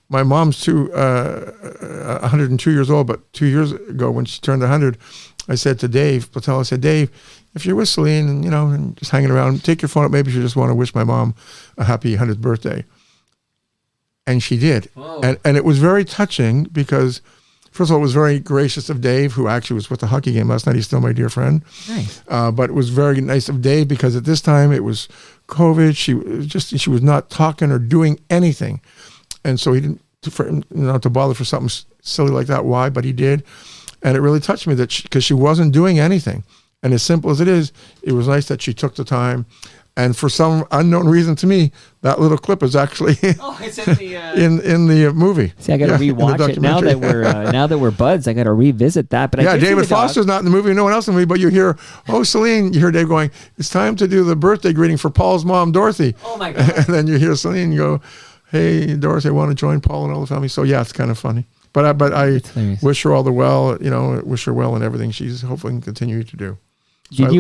My mom's 102 years old, but 2 years ago when she turned 100, I said to Dave Patel, I said, Dave, if you're with Celine and just hanging around, take your phone up. Maybe you just want to wish my mom a happy 100th birthday. And she did. Whoa. And it was very touching because, first of all, it was very gracious of Dave, who actually was with the hockey game last night. He's still my dear friend. Nice. But it was very nice of Dave because at this time it was COVID. She was not talking or doing anything. And so he didn't, to bother for something silly like that. Why? But he did. And it really touched me because she wasn't doing anything. And as simple as it is, it was nice that she took the time. And for some unknown reason to me, that little clip is actually it's in the in the movie. See, I got to rewatch it now that we're buds. I got to revisit that. But David Foster's not in the movie. No one else in the movie. But you hear, Celine. You hear Dave going, "It's time to do the birthday greeting for Paul's mom, Dorothy." Oh my God! And then you hear Celine go, "Hey, Dorothy, I want to join Paul and all the family." So yeah, it's kind of funny. But I wish her all the well. Wish her well in everything she's hopefully can continue to do. Did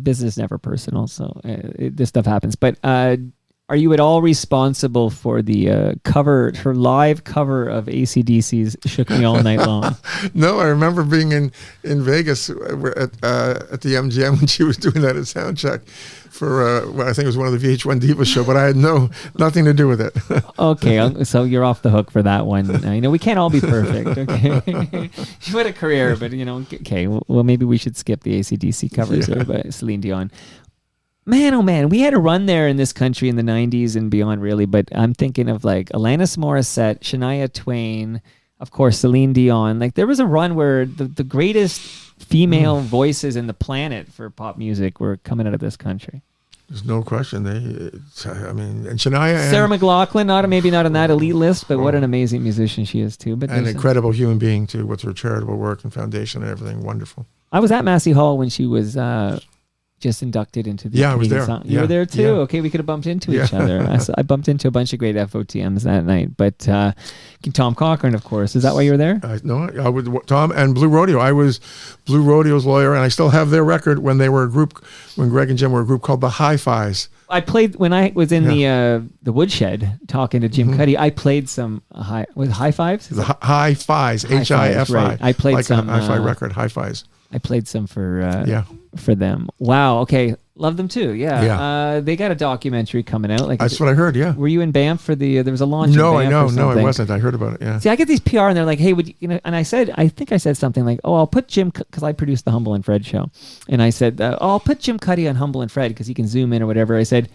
business never personal, so this stuff happens. But are you at all responsible for the her live cover of AC/DC's "Shook Me All Night Long"? No, I remember being in Vegas at the MGM when she was doing that at soundcheck for I think it was one of the VH1 Diva show, but I had nothing to do with it. Okay, so you're off the hook for that one. We can't all be perfect. Okay, she had a career, but okay. Well, maybe we should skip the AC/DC covers by Celine Dion. Man, oh man, we had a run there in this country in the 90s and beyond, really. But I'm thinking of like Alanis Morissette, Shania Twain, of course, Celine Dion. Like there was a run where the greatest female voices in the planet for pop music were coming out of this country. There's no question. And Shania, Sarah McLachlan, maybe not on that elite list, but what an amazing musician she is too. But an incredible human being too, with her charitable work and foundation and everything. Wonderful. I was at Massey Hall when she was just inducted into the I was there. You were there too? Yeah. Okay, we could have bumped into each other. I bumped into a bunch of great FOTMs that night. But Tom Cochran, of course. Is that why you were there? No, I was Tom and Blue Rodeo. I was Blue Rodeo's lawyer, and I still have their record when they were a group, when Greg and Jim were a group called the Hi-Fis. I played, when I was in the woodshed talking to Jim Cuddy, I played some High Fives? The Hi-Fis, H-I-F-I. Right. I played like some. a Hi-Fi record, Hi-Fis. I played some for them. Wow. Okay. Love them too. Yeah. They got a documentary coming out. Like that's what I heard. Yeah. Were you in Banff for there was a launch? No, in I Banff know. No, I wasn't. I heard about it. Yeah. See, I get these PR and they're like, hey, and I think I said something like, oh, I'll put Jim, because I produced the Humble and Fred show. And I said, I'll put Jim Cuddy on Humble and Fred because he can zoom in or whatever. I said,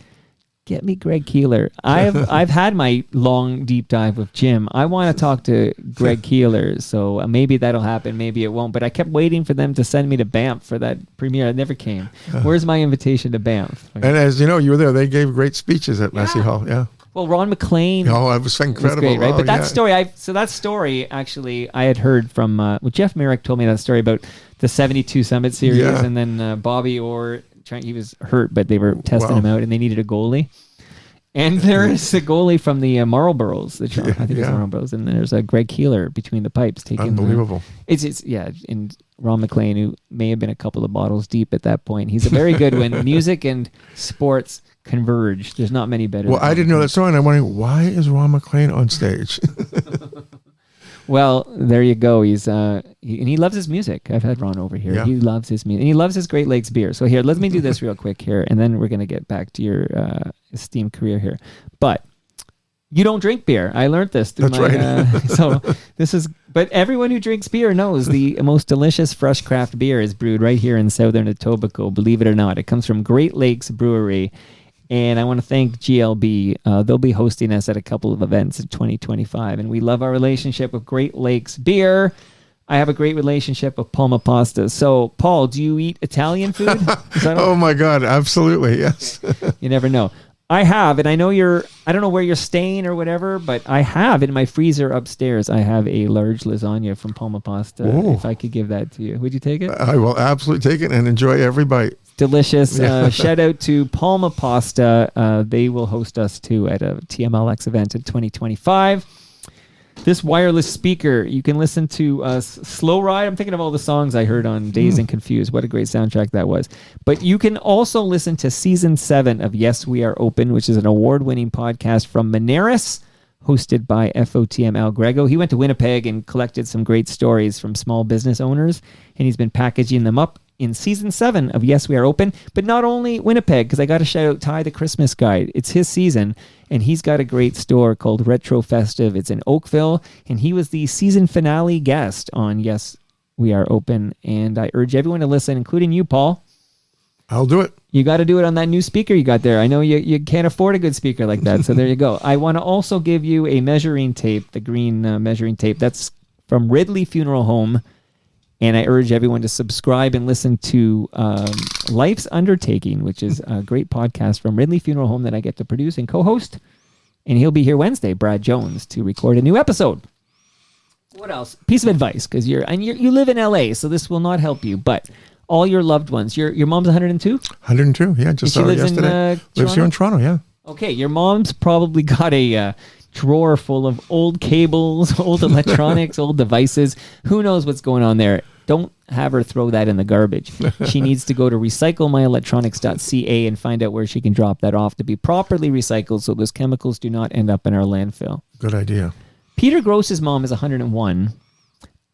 get me Greg Keeler. I've had my long deep dive with Jim. I want to talk to Greg Keeler, so maybe that'll happen, maybe it won't. But I kept waiting for them to send me to Banff for that premiere. It never came. Where's my invitation to Banff? And as you know, you were there. They gave great speeches at Massey Hall. Yeah. Well, Ron McLean. Oh, it was incredible. Was great, right? But that story, actually, I had heard from. Jeff Merrick told me that story about the 72 Summit Series, and then Bobby Orr. He was hurt, but they were testing him out, and they needed a goalie. And there's a goalie from the Marlboros. I think it's Marlboros. And then there's a Greg Keeler between the pipes taking. Unbelievable. And Ron McLean, who may have been a couple of bottles deep at that point. He's a very good when music and sports converge. There's not many better. Well, I didn't know that song, and I'm wondering, why is Ron McLean on stage? Well, there you go. He's and he loves his music. I've had Ron over here. Yeah. He loves his music, and he loves his Great Lakes beer. So here, let me do this real quick here, and then we're going to get back to your esteemed career here. But you don't drink beer. I learned this through so this is. But everyone who drinks beer knows the most delicious fresh craft beer is brewed right here in Southern Etobicoke. Believe it or not, it comes from Great Lakes Brewery. And I want to thank GLB. They'll be hosting us at a couple of events in 2025. And we love our relationship with Great Lakes Beer. I have a great relationship with Palma Pasta. So, Paul, do you eat Italian food? Oh, my God. Absolutely. Yes. You never know. I have, and I know I don't know where you're staying or whatever, but I have in my freezer upstairs, I have a large lasagna from Palma Pasta. Ooh. If I could give that to you. Would you take it? I will absolutely take it and enjoy every bite. Delicious. Shout out to Palma Pasta. They will host us too at a TMLX event in 2025. This wireless speaker, you can listen to Slow Ride. I'm thinking of all the songs I heard on Dazed and Confused. What a great soundtrack that was. But you can also listen to Season 7 of Yes, We Are Open, which is an award-winning podcast from Moneris, hosted by FOTM Al Grego. He went to Winnipeg and collected some great stories from small business owners, and he's been packaging them up in Season 7 of Yes, We Are Open. But not only Winnipeg, because I got to shout out Ty the Christmas Guy. It's his season, and he's got a great store called Retro Festive. It's in Oakville, and he was the season finale guest on Yes, We Are Open. And I urge everyone to listen, including you, Paul. I'll do it. You got to do it on that new speaker you got there. I know you can't afford a good speaker like that, so there you go. I want to also give you a measuring tape, the green measuring tape. That's from Ridley Funeral Home. And I urge everyone to subscribe and listen to Life's Undertaking, which is a great podcast from Ridley Funeral Home that I get to produce and co-host. And he'll be here Wednesday, Brad Jones, to record a new episode. What else? Piece of advice, because you live in LA, so this will not help you. But all your loved ones, your mom's 102? 102, yeah, just saw her yesterday. Lives here in Toronto, yeah. Okay, your mom's probably got a drawer full of old cables, old electronics, old devices. Who knows what's going on there? Don't have her throw that in the garbage. She needs to go to recyclemyelectronics.ca and find out where she can drop that off to be properly recycled so those chemicals do not end up in our landfill. Good idea. Peter Gross's mom is 101,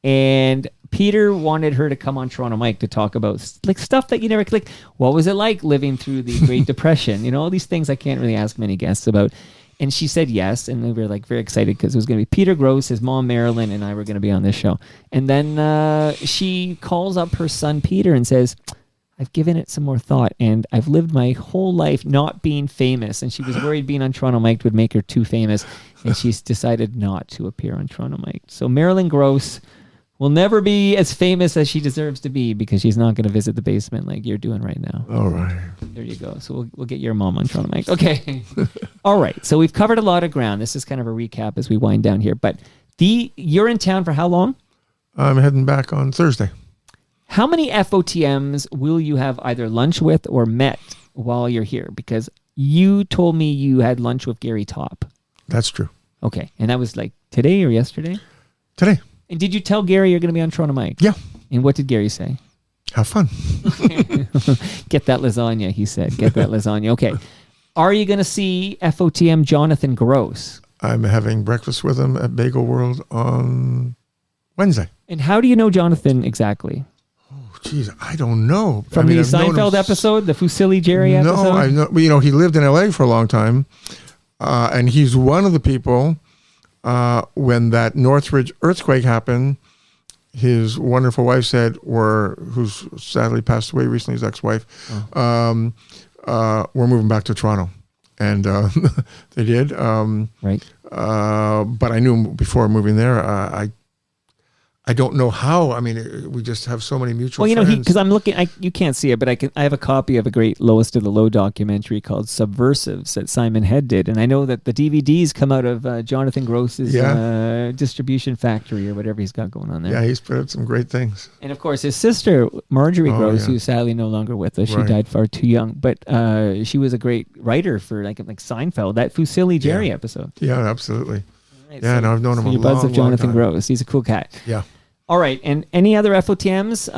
and Peter wanted her to come on Toronto Mike to talk about like stuff that you never click. What was it like living through the Great Depression? You know, all these things I can't really ask many guests about. And she said yes, and we were like very excited because it was going to be Peter Gross, his mom Marilyn, and I were going to be on this show. And then she calls up her son Peter and says, I've given it some more thought, and I've lived my whole life not being famous. And she was worried being on Toronto Mike would make her too famous, and she's decided not to appear on Toronto Mike. So Marilyn Gross will never be as famous as she deserves to be because she's not going to visit the basement like you're doing right now. All right. There you go. So we'll get your mom on Toronto Mike. Okay. All right. So we've covered a lot of ground. This is kind of a recap as we wind down here. But you're in town for how long? I'm heading back on Thursday. How many FOTMs will you have either lunch with or met while you're here? Because you told me you had lunch with Gary Topp. That's true. Okay. And that was like today or yesterday? Today. And did you tell Gary you're going to be on Toronto Mike? Yeah. And what did Gary say? Have fun. Get that lasagna, he said. Get that lasagna. Okay. Are you going to see FOTM Jonathan Gross? I'm having breakfast with him at Bagel World on Wednesday. And how do you know Jonathan exactly? Oh, geez, I don't know. From the Seinfeld episode, the Fusilli Jerry episode? No, I know. You know, he lived in LA for a long time, and he's one of the people. When that Northridge earthquake happened, his wonderful wife said, who's sadly passed away recently, his ex-wife, we're moving back to Toronto. And they did. Right. But I knew him before moving there. I I don't know how. I mean, we just have so many mutual Well, friends. because I'm looking, you can't see it, but I have a copy of a great Lowest of the Low documentary called Subversives that Simon Head did. And I know that the DVDs come out of Jonathan Gross's distribution factory or whatever he's got going on there. Yeah, he's put out some great things. And of course, his sister, Marjorie Gross, who's sadly no longer with us, she died far too young, but she was a great writer for like Seinfeld, that Fusilli Jerry episode. Yeah, absolutely. Right, yeah, no, I've known him a long, buzz of Jonathan long time. Gross. He's a cool cat. Yeah. All right, and any other FOTMs?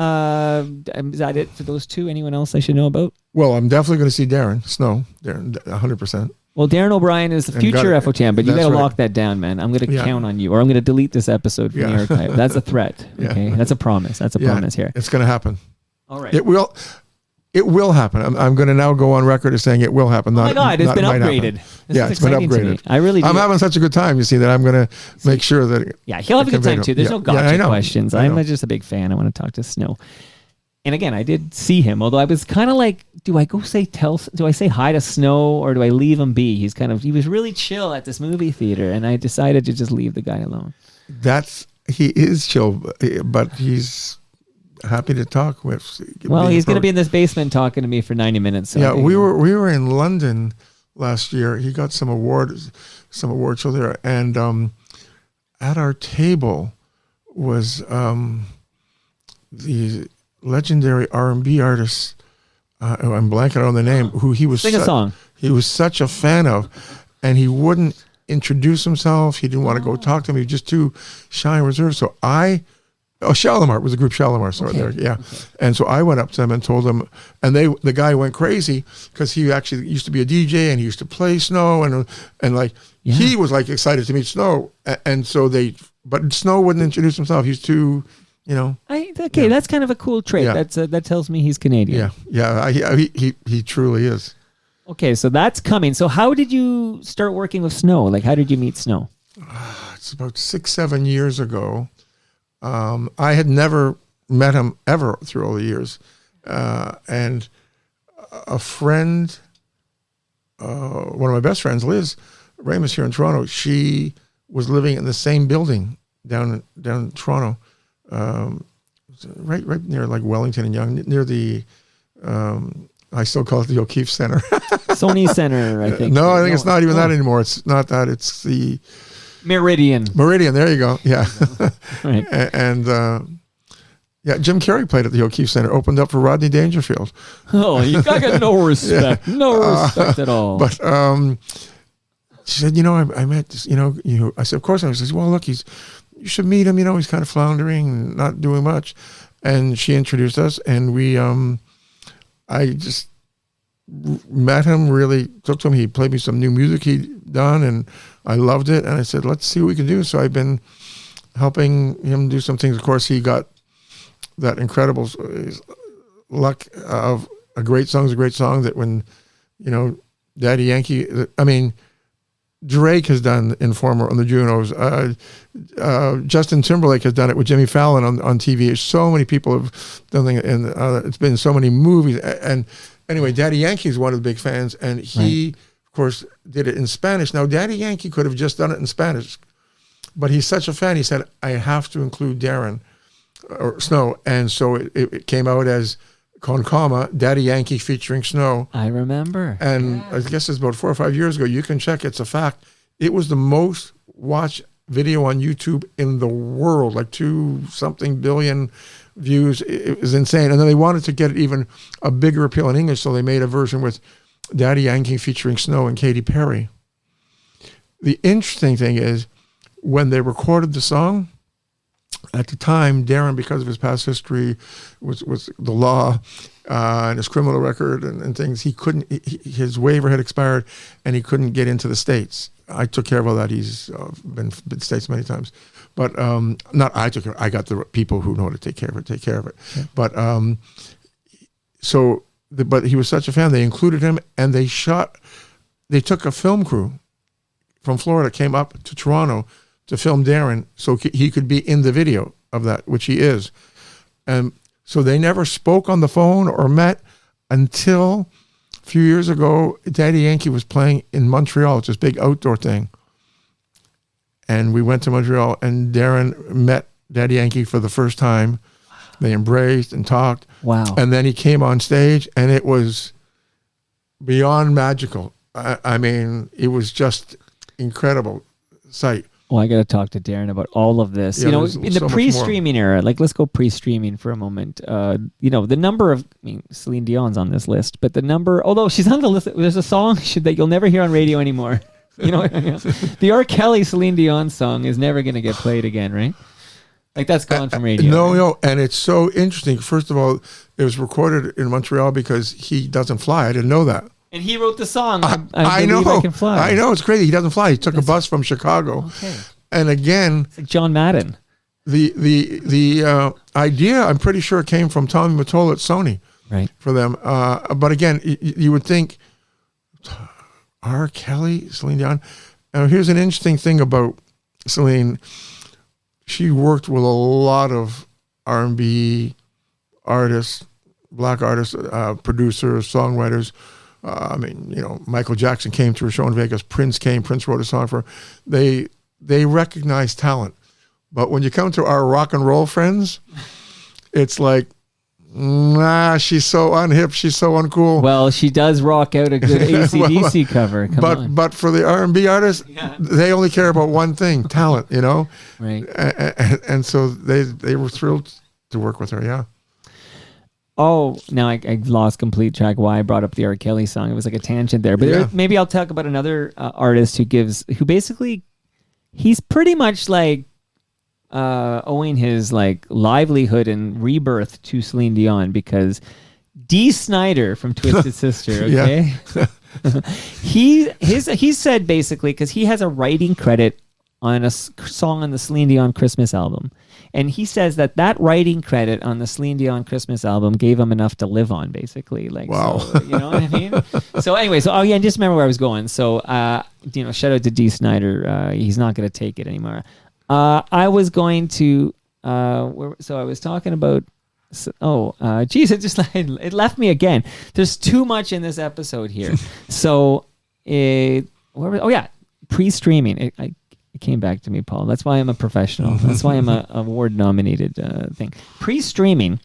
Is that it for those two? Anyone else I should know about? Well, I'm definitely going to see Darren Snow. Darren, 100%. Well, Darren O'Brien is the future FOTM, but you got to lock that down, man. I'm going to count on you, or I'm going to delete this episode from the archive. That's a threat. Okay, that's a promise. That's a promise here. It's going to happen. All right. It will happen. I'm going to now go on record as saying it will happen. Oh my God, it's been upgraded. It's been upgraded. I really do. I'm having such a good time, you see, that I'm going to make sure that... Yeah, he'll have a good time too. There's no gotcha questions. I'm just a big fan. I want to talk to Snow. And again, I did see him, although I was kind of like, do I say hi to Snow or do I leave him be? He was really chill at this movie theater, and I decided to just leave the guy alone. He is chill, but he's happy to talk with. Well, he's going to be in this basement talking to me for 90 minutes. So yeah, we were in London last year. He got some award show there, and at our table was the legendary R&B artist. I'm blanking on the name. Who he was? Sing a song. He was such a fan of, and he wouldn't introduce himself. He didn't want to go talk to me. He was just too shy and reserved. So Shalimar, it was the group Shalimar. So there, yeah. Okay. And so I went up to him and told him, and the guy went crazy because he actually used to be a DJ and he used to play Snow and like he was like excited to meet Snow, and so but Snow wouldn't introduce himself. He's too, that's kind of a cool trait. Yeah. That tells me he's Canadian. He truly is. Okay, so that's coming. So how did you start working with Snow? Like, how did you meet Snow? It's about 6-7 years ago. I had never met him ever through all the years. And a friend, one of my best friends, Liz Ramus here in Toronto, she was living in the same building down in Toronto, right near like Wellington and Yonge, near the, I still call it the O'Keefe Center. Sony Center, I think. No, I think it's not even that anymore. It's not that. It's the... Meridian, there you go. Yeah. Right. And Jim Carrey played at the O'Keefe Center, opened up for Rodney Dangerfield. Oh, you got no respect. No respect at all. But she said, I met this, I said, of course. I said, well, look, you should meet him. He's kind of floundering and not doing much. And she introduced us, and I just met him, really took to him. He played me some new music he'd done, and I loved it. And I said, let's see what we can do. So I've been helping him do some things. Of course, he got that incredible luck of a great song's a great song that when, Daddy Yankee, Drake has done Informer on the Junos. Justin Timberlake has done it with Jimmy Fallon on TV. So many people have done it, and it's been so many movies. And anyway, Daddy Yankee is one of the big fans, and he, of course, did it in Spanish. Now, Daddy Yankee could have just done it in Spanish, but he's such a fan, he said, I have to include Darren or Snow. And so it came out as con comma, Daddy Yankee featuring Snow. I remember. And I guess it's about 4 or 5 years ago. You can check. It's a fact. It was the most watched video on YouTube in the world, like 2-something billion views. It was insane. And then they wanted to get it even a bigger appeal in English, so they made a version with Daddy Yankee featuring Snow and Katy Perry. The interesting thing is, when they recorded the song, at the time, Darren, because of his past history with the law and his criminal record and things, he couldn't. His waiver had expired, and he couldn't get into the States. I took care of all that. He's been to the States many times, but not I took care. I got the people who know how to take care of it. Yeah. But but he was such a fan. They included him, and they took a film crew from Florida, came up to Toronto to film Darren so he could be in the video of that, which he is. And so they never spoke on the phone or met until a few years ago. Daddy Yankee was playing in Montreal. It's this big outdoor thing. And we went to Montreal, and Darren met Daddy Yankee for the first time. They embraced and talked. Wow. And then he came on stage, and it was beyond magical. I mean, it was just incredible sight. Well, I got to talk to Darren about all of this. Yeah, you know, there's in so the much pre-streaming era, like let's go pre-streaming for a moment. You know, the number of, I mean, Celine Dion's on this list, but the number, although she's on the list, there's a song that you'll never hear on radio anymore. You know, the R. Kelly Celine Dion song is never going to get played again, right? Like that's gone from radio. No, and it's so interesting. First of all, it was recorded in Montreal because he doesn't fly. I didn't know that. And he wrote the song. I know. I Can Fly. I know. It's crazy. He doesn't fly. He took a bus from Chicago. Okay. And again, It's like John Madden. the idea, I'm pretty sure, came from Tommy Mottola at Sony. Right. For them. But again, you would think R. Kelly, Celine Dion. Here's an interesting thing about Celine. She worked with a lot of R&B artists, black artists, producers, songwriters. I mean, you know, Michael Jackson came to her show in Vegas. Prince came. Prince wrote a song for her. They recognize talent. But when you come to our rock and roll friends, it's like, nah, she's so unhip. She's so uncool. Well, she does rock out a good AC/DC cover. Come on. But for the R&B artists, they only care about one thing, talent, you know? Right. And so they were thrilled to work with her, yeah. Oh, now I lost complete track why I brought up the R. Kelly song. It was like a tangent there. But maybe I'll talk about another artist who basically, he's pretty much like owing his like livelihood and rebirth to Celine Dion, because Dee Snider from Twisted Sister, okay? he said basically, because he has a writing credit on a song on the Celine Dion Christmas album. And he says that writing credit on the Celine Dion Christmas album gave him enough to live on, basically. Like, wow. So, you know what I mean? So anyway, just remember where I was going. So, you know, shout out to Dee Snider. He's not going to take it anymore. I was going to, so I was talking about, it left me again. There's too much in this episode here. So, pre-streaming. It came back to me, Paul. That's why I'm a professional. That's why I'm a award-nominated thing. Pre-streaming,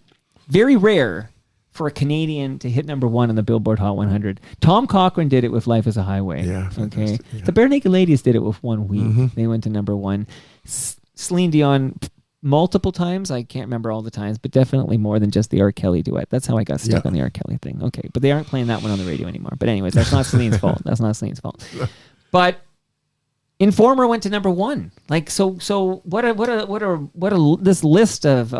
very rare for a Canadian to hit number one on the Billboard Hot 100. Tom Cochrane did it with Life is a Highway. Yeah. Okay. Yeah. The Bare Naked Ladies did it with 1 week. They went to number one. Celine Dion multiple times. I can't remember all the times, but definitely more than just the R. Kelly duet. That's how I got stuck on the R. Kelly thing. Okay. But they aren't playing that one on the radio anymore. But anyways, that's not Celine's fault. That's not Celine's fault. But Informer went to number one. Like, so what a this list of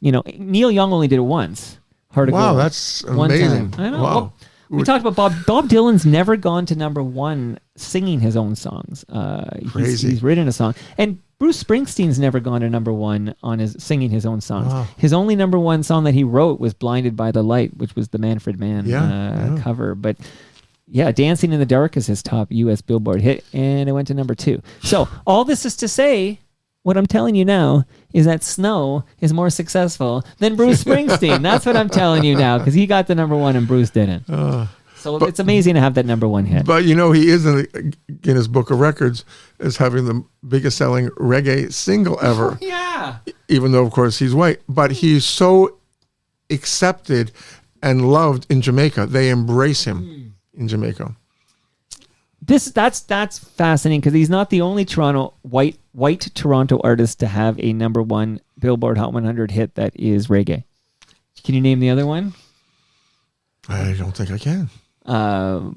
Neil Young only did it once. Heart of Gold. That's amazing. Time. I know. Wow. Well, we talked about Bob Dylan's never gone to number one singing his own songs. Crazy. He's written a song. And Bruce Springsteen's never gone to number one on his singing his own songs. Wow. His only number one song that he wrote was Blinded by the Light, which was the Manfred Mann cover. But yeah, Dancing in the Dark is his top U.S. Billboard hit, and it went to number 2. So all this is to say, what I'm telling you now is that Snow is more successful than Bruce Springsteen. That's what I'm telling you now, because he got the number one and Bruce didn't. So it's amazing to have that number one hit. But you know, he is in the Guinness Book of Records as having the biggest selling reggae single ever. Oh, yeah. Even though, of course, he's white. But he's so accepted and loved in Jamaica. They embrace him in Jamaica. That's fascinating, because he's not the only white Toronto artist to have a number one Billboard Hot 100 hit that is reggae. Can you name the other one? I don't think I can.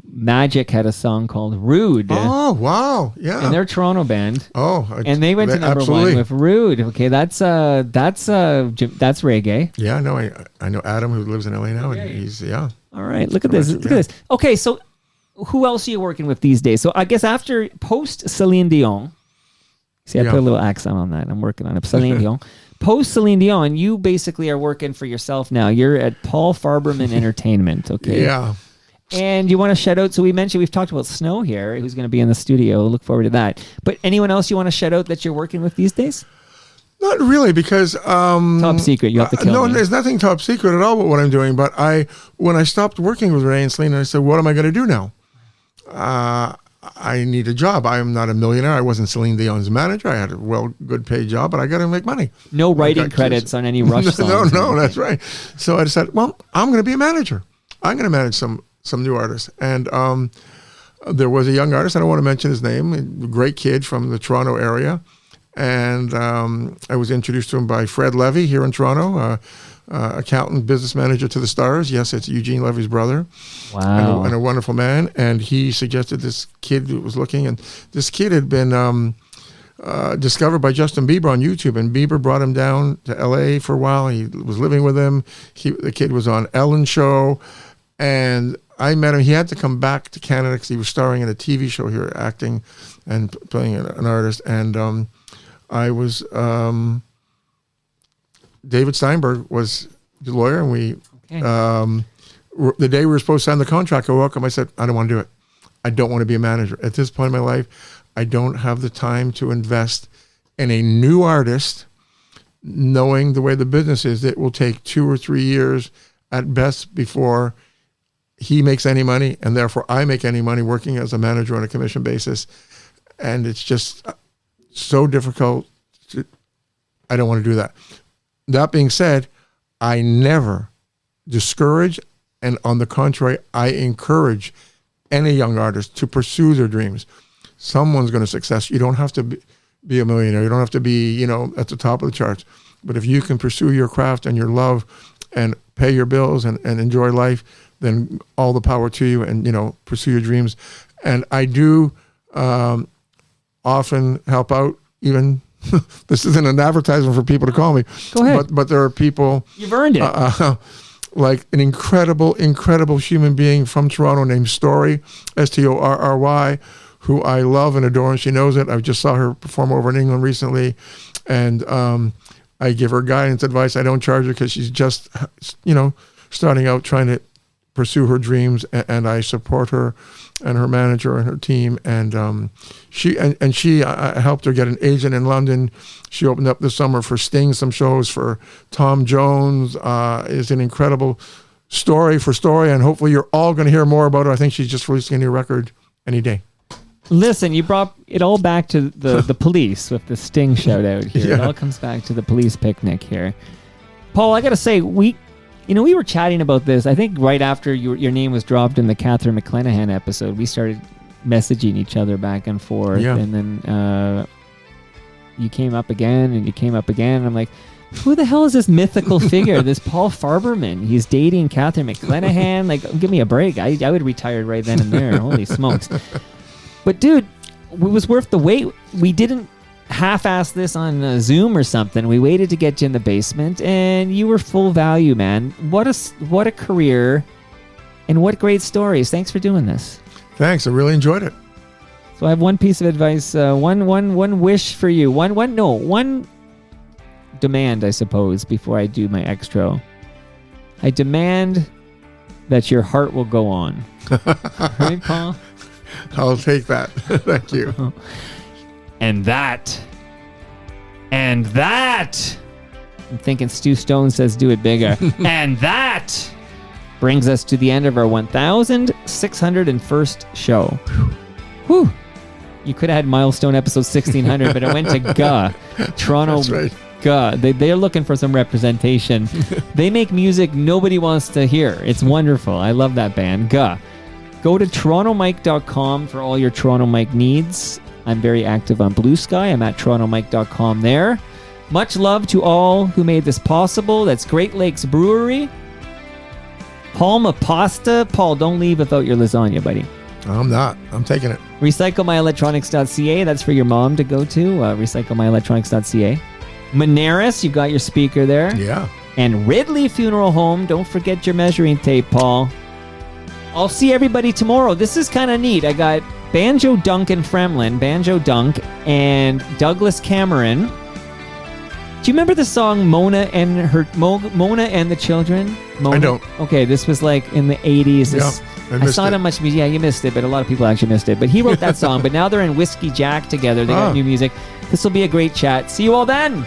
Magic had a song called Rude. Oh, wow. Yeah. And they're a Toronto band. And they went to number one with Rude. Okay, that's reggae. Yeah, no, I know Adam, who lives in LA now, and he's All right, look at this. Look at this. Okay, so who else are you working with these days? So I guess after post Celine Dion, see, I put a little accent on that. I'm working on it. Celine Dion. Post Celine Dion, you basically are working for yourself now. You're at Paul Farberman Entertainment. Okay. Yeah. And you want to shout out? So we've talked about Snow here, who's going to be in the studio. Look forward to that. But anyone else you want to shout out that you're working with these days? Not really, because top secret. You have to kill me. There's nothing top secret at all about what I'm doing. But when I stopped working with Ray and Celine, I said, "What am I going to do now?" I need a job. I am not a millionaire. I wasn't Celine Dion's manager. I had a good paid job, but I got to make money. No writing credits on any Rush songs. No, that's right. So I decided, well, I'm going to be a manager. I'm going to manage some new artists. And there was a young artist, I don't want to mention his name, a great kid from the Toronto area. And I was introduced to him by Fred Levy here in Toronto, accountant, business manager to the stars. Yes, it's Eugene Levy's brother. Wow. And a wonderful man. And he suggested this kid who was looking, and this kid had been discovered by Justin Bieber on YouTube, and Bieber brought him down to LA for a while. He was living with him. The kid was on Ellen's show, and I met him. He had to come back to Canada because he was starring in a TV show here, acting and playing an artist. And I was... David Steinberg was the lawyer, and we, the day we were supposed to sign the contract, I woke up, I said, I don't want to do it. I don't want to be a manager. At this point in my life, I don't have the time to invest in a new artist, knowing the way the business is. It will take 2 or 3 years at best before he makes any money, and therefore I make any money working as a manager on a commission basis. And it's just so difficult. I don't want to do that. That being said, I never discourage, and on the contrary, I encourage any young artist to pursue their dreams. Someone's going to success. You don't have to be a millionaire. You don't have to be, at the top of the charts. But if you can pursue your craft and your love and pay your bills and enjoy life, then all the power to you, and, pursue your dreams. And I do often help out even... This isn't an advertisement for people to call me. Go ahead. But there are people... You've earned it. Like an incredible human being from Toronto named Story, Storry, who I love and adore, and she knows it. I just saw her perform over in England recently, and I give her guidance, advice. I don't charge her because she's just, starting out trying to pursue her dreams, and I support her and her manager and her team, and she helped her get an agent in London. She opened up this summer for Sting some shows, for Tom Jones. Is an incredible story, and hopefully you're all going to hear more about her. I think she's just releasing a new record any day. Listen, you brought it all back to the police with the Sting shout out here. Yeah. It all comes back to the police picnic here. Paul, I got to say, we were chatting about this. I think right after your name was dropped in the Catherine McClenahan episode, we started messaging each other back and forth. Yeah. And then you came up again, and you came up again. And I'm like, who the hell is this mythical figure, this Paul Farberman? He's dating Catherine McClenahan. Like, give me a break. I would have retired right then and there. Holy smokes. But, dude, it was worth the wait. We didn't half-ass this on Zoom or something. We waited to get you in the basement, and you were full value, man. What a career, and what great stories. Thanks for doing this. Thanks. I really enjoyed it. So I have one piece of advice, one wish for you, one demand, I suppose, before I do my extra. I demand that your heart will go on. Right, Paul? I'll take that. Thank you. And that. I'm thinking Stu Stone says do it bigger. And that brings us to the end of our 1,601st show. Whew. You could have had milestone episode 1,600, but it went to Guh. Toronto. That's right. Guh. They're looking for some representation. They make music nobody wants to hear. It's wonderful. I love that band. Guh. Go to torontomike.com for all your Toronto Mike needs. I'm very active on Blue Sky. I'm at torontomike.com there. Much love to all who made this possible. That's Great Lakes Brewery. Palma Pasta. Paul, don't leave without your lasagna, buddy. I'm not. I'm taking it. RecycleMyElectronics.ca. That's for your mom to go to. RecycleMyElectronics.ca. Moneris, you got your speaker there. Yeah. And Ridley Funeral Home. Don't forget your measuring tape, Paul. I'll see everybody tomorrow. This is kind of neat. I got Banjo Dunk and Fremlin, Banjo Dunk, and Douglas Cameron. Do you remember the song Mona and the Children? Mona? I don't. Okay, this was like in the 80s. Yeah, I saw it on Much Music. Yeah, you missed it, but a lot of people actually missed it. But he wrote that song, but now they're in Whiskey Jack together. They got new music. This will be a great chat. See you all then.